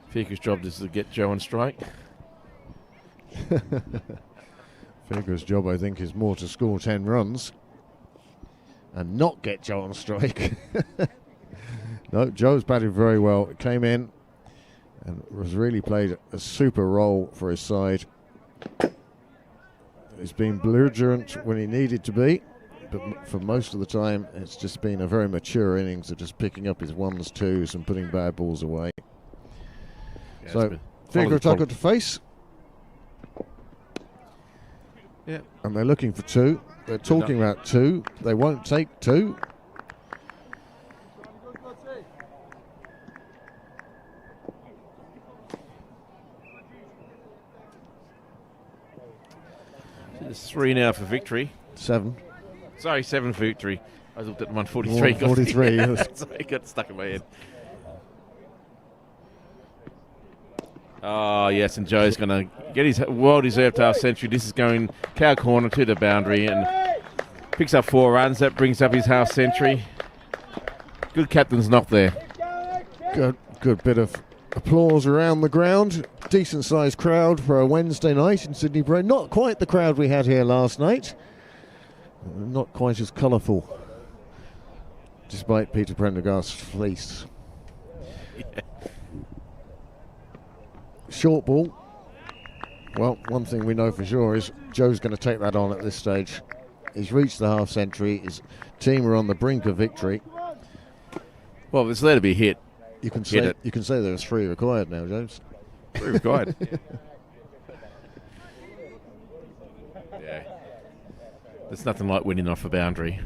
Figure's job is to get Joe on strike. Figure's job, I think, is more to score 10 runs and not get Joe on strike. No, Joe's batted very well. Came in and has really played a super role for his side. He's been belligerent when he needed to be, but for most of the time it's just been a very mature innings of just picking up his 1s, 2s and putting bad balls away. Yeah, so, Figure attacker to face. Yeah. And they're looking for 2. They're talking about 2. They won't take 2. There's 3 now for victory. 7. Sorry, 7 for victory. I looked at 143. 143. Sorry, got stuck in my head. Oh, yes, and Joe's going to get his well-deserved half century. This is going cow corner to the boundary and picks up 4 runs. That brings up his half century. Good captain's knock there. Good bit of applause around the ground. Decent-sized crowd for a Wednesday night in Sydney Parade. Not quite the crowd we had here last night. Not quite as colourful, despite Peter Prendergast's fleece. Yeah. Short ball. Well, one thing we know for sure is Joe's going to take that on at this stage. He's reached the half century. His team are on the brink of victory. Well, if it's there to be hit. You can say there's 3 required now, James. 3 required. Yeah. There's nothing like winning off a boundary.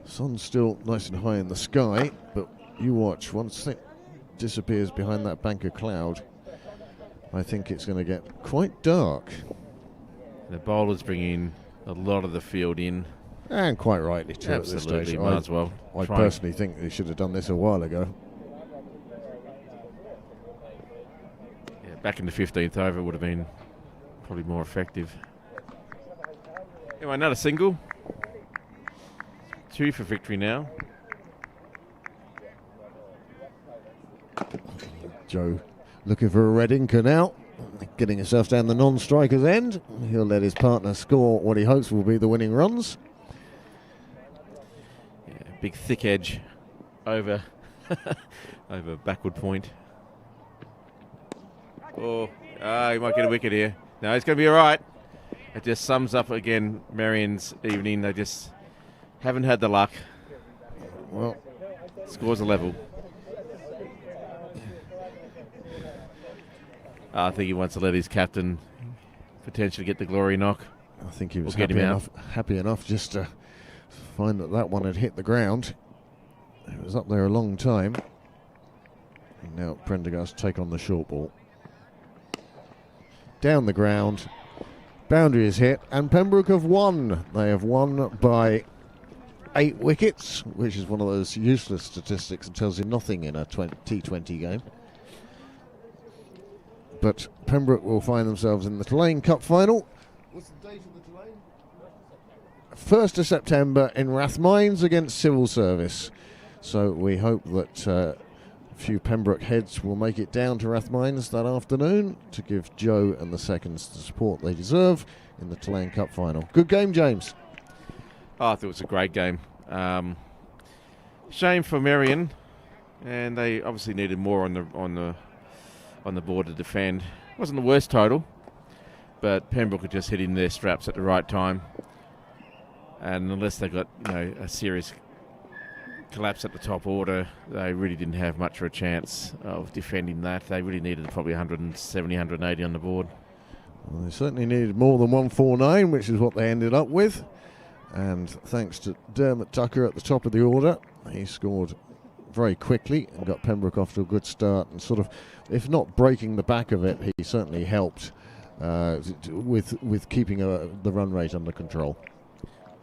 Sun's still nice and high in the sky, but you watch, once it disappears behind that bank of cloud, I think it's going to get quite dark. The bowlers bring in a lot of the field in. And quite rightly too at this stage. Might as well. I personally think they should have done this a while ago. Yeah, back in the 15th over would have been probably more effective. Anyway, another single. 2 for victory now. Joe looking for a red inker now, getting himself down the non-striker's end. He'll let his partner score what he hopes will be the winning runs. Yeah, big thick edge over over backward point. Oh, he might get a wicket here. No, it's going to be all right. It just sums up again Merrion's evening. They just haven't had the luck. Well, scores a level. I think he wants to let his captain potentially get the glory knock. I think he was we'll happy enough just to find that one had hit the ground. It was up there a long time. And now Prendergast take on the short ball. Down the ground. Boundary is hit, and Pembroke have won. They have won by 8 wickets, which is one of those useless statistics that tells you nothing in a T20 game. But Pembroke will find themselves in the Tillain Cup final. What's the date of the Tillain? 1st of September in Rathmines against Civil Service. So we hope that a few Pembroke heads will make it down to Rathmines that afternoon to give Joe and the seconds the support they deserve in the Tillain Cup final. Good game, James. Oh, I thought it was a great game. Shame for Merrion, and they obviously needed more on the board to defend. It wasn't the worst total, but Pembroke had just hit in their straps at the right time. and unless they got a serious collapse at the top order, they really didn't have much of a chance of defending that. They really needed probably 170, 180 on the board. Well, they certainly needed more than 149, which is what they ended up with. And thanks to Dermot Tucker at the top of the order, he scored very quickly and got Pembroke off to a good start. And sort of, if not breaking the back of it, he certainly helped with keeping the run rate under control.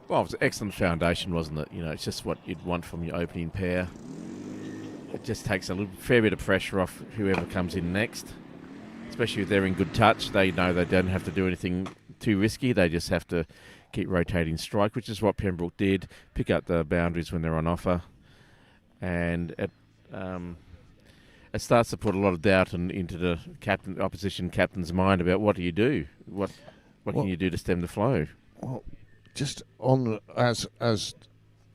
Well, it was an excellent foundation, wasn't it? It's just what you'd want from your opening pair. It just takes a fair bit of pressure off whoever comes in next, especially if they're in good touch. They know they don't have to do anything too risky. They just have to keep rotating strike, which is what Pembroke did, pick up the boundaries when they're on offer. And it starts to put a lot of doubt into the opposition captain's mind about what do you do? What can you do to stem the flow? Well, just on as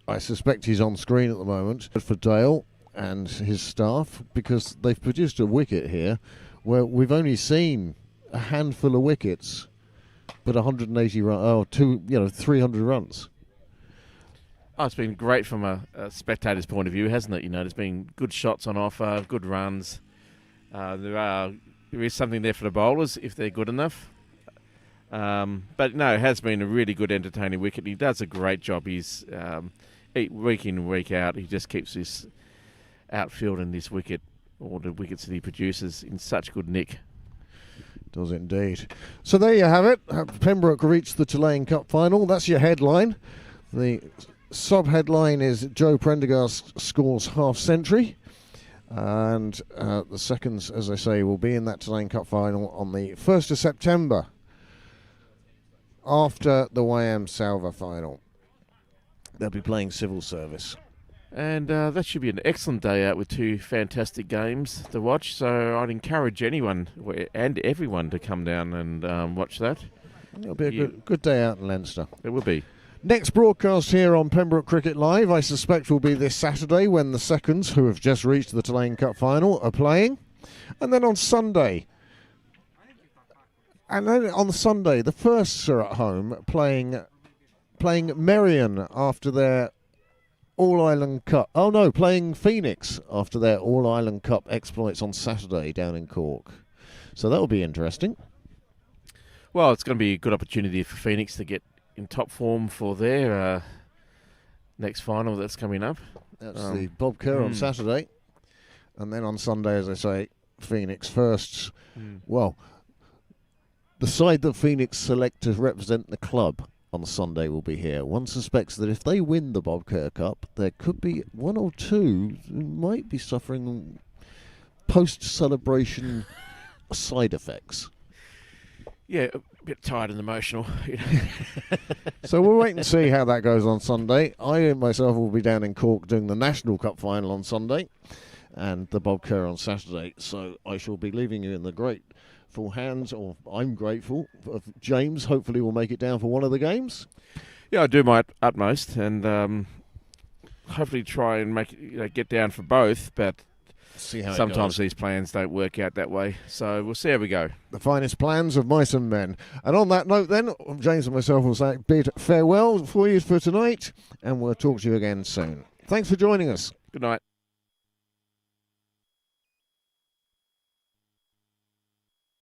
I suspect he's on screen at the moment for Dale and his staff, because they've produced a wicket here where we've only seen a handful of wickets, but 180 runs, 300 runs. Oh, it's been great from a spectator's point of view, hasn't it? There's been good shots on offer, good runs. There is something there for the bowlers if they're good enough. But no, it has been a really good, entertaining wicket. He does a great job. He's week in, week out, he just keeps this outfield and this wicket, or the wickets that he produces, in such good nick. Does indeed. So there you have it. Pembroke reached the Tillain Cup final. That's your headline. The sub-headline is Joe Prendergast scores half-century. And the seconds, as I say, will be in that Tillain Cup final on the 1st of September. After the YM Salva final. They'll be playing civil service. And that should be an excellent day out with two fantastic games to watch. So I'd encourage anyone and everyone to come down and watch that. It'll be a good day out in Leinster. It will be. Next broadcast here on Pembroke Cricket Live, I suspect, will be this Saturday when the seconds, who have just reached the Tillain Cup final, are playing. And then on Sunday... And then on Sunday, the firsts are at home playing Merrion after their All-Ireland Cup. Oh no, playing Phoenix after their All-Ireland Cup exploits on Saturday down in Cork. So that'll be interesting. Well, it's going to be a good opportunity for Phoenix to get in top form for their next final that's coming up. That's the Bob Kerr on Saturday. And then on Sunday, as I say, Phoenix firsts. Well... The side that Phoenix select to represent the club on Sunday will be here. One suspects that if they win the Bob Kerr Cup, there could be one or two who might be suffering post-celebration side effects. Yeah, a bit tired and emotional. So we'll wait and see how that goes on Sunday. I myself will be down in Cork doing the National Cup final on Sunday and the Bob Kerr on Saturday. So I shall be leaving you in the grateful hands, or I'm grateful, of James. Hopefully we'll make it down for one of the games. Yeah, I do my utmost, and hopefully try and get down for both, but see how sometimes these plans don't work out that way. So we'll see how we go. The finest plans of mice and men. And on that note then, James and myself will say bid farewell for you for tonight, and we'll talk to you again soon. Thanks for joining us. Good night.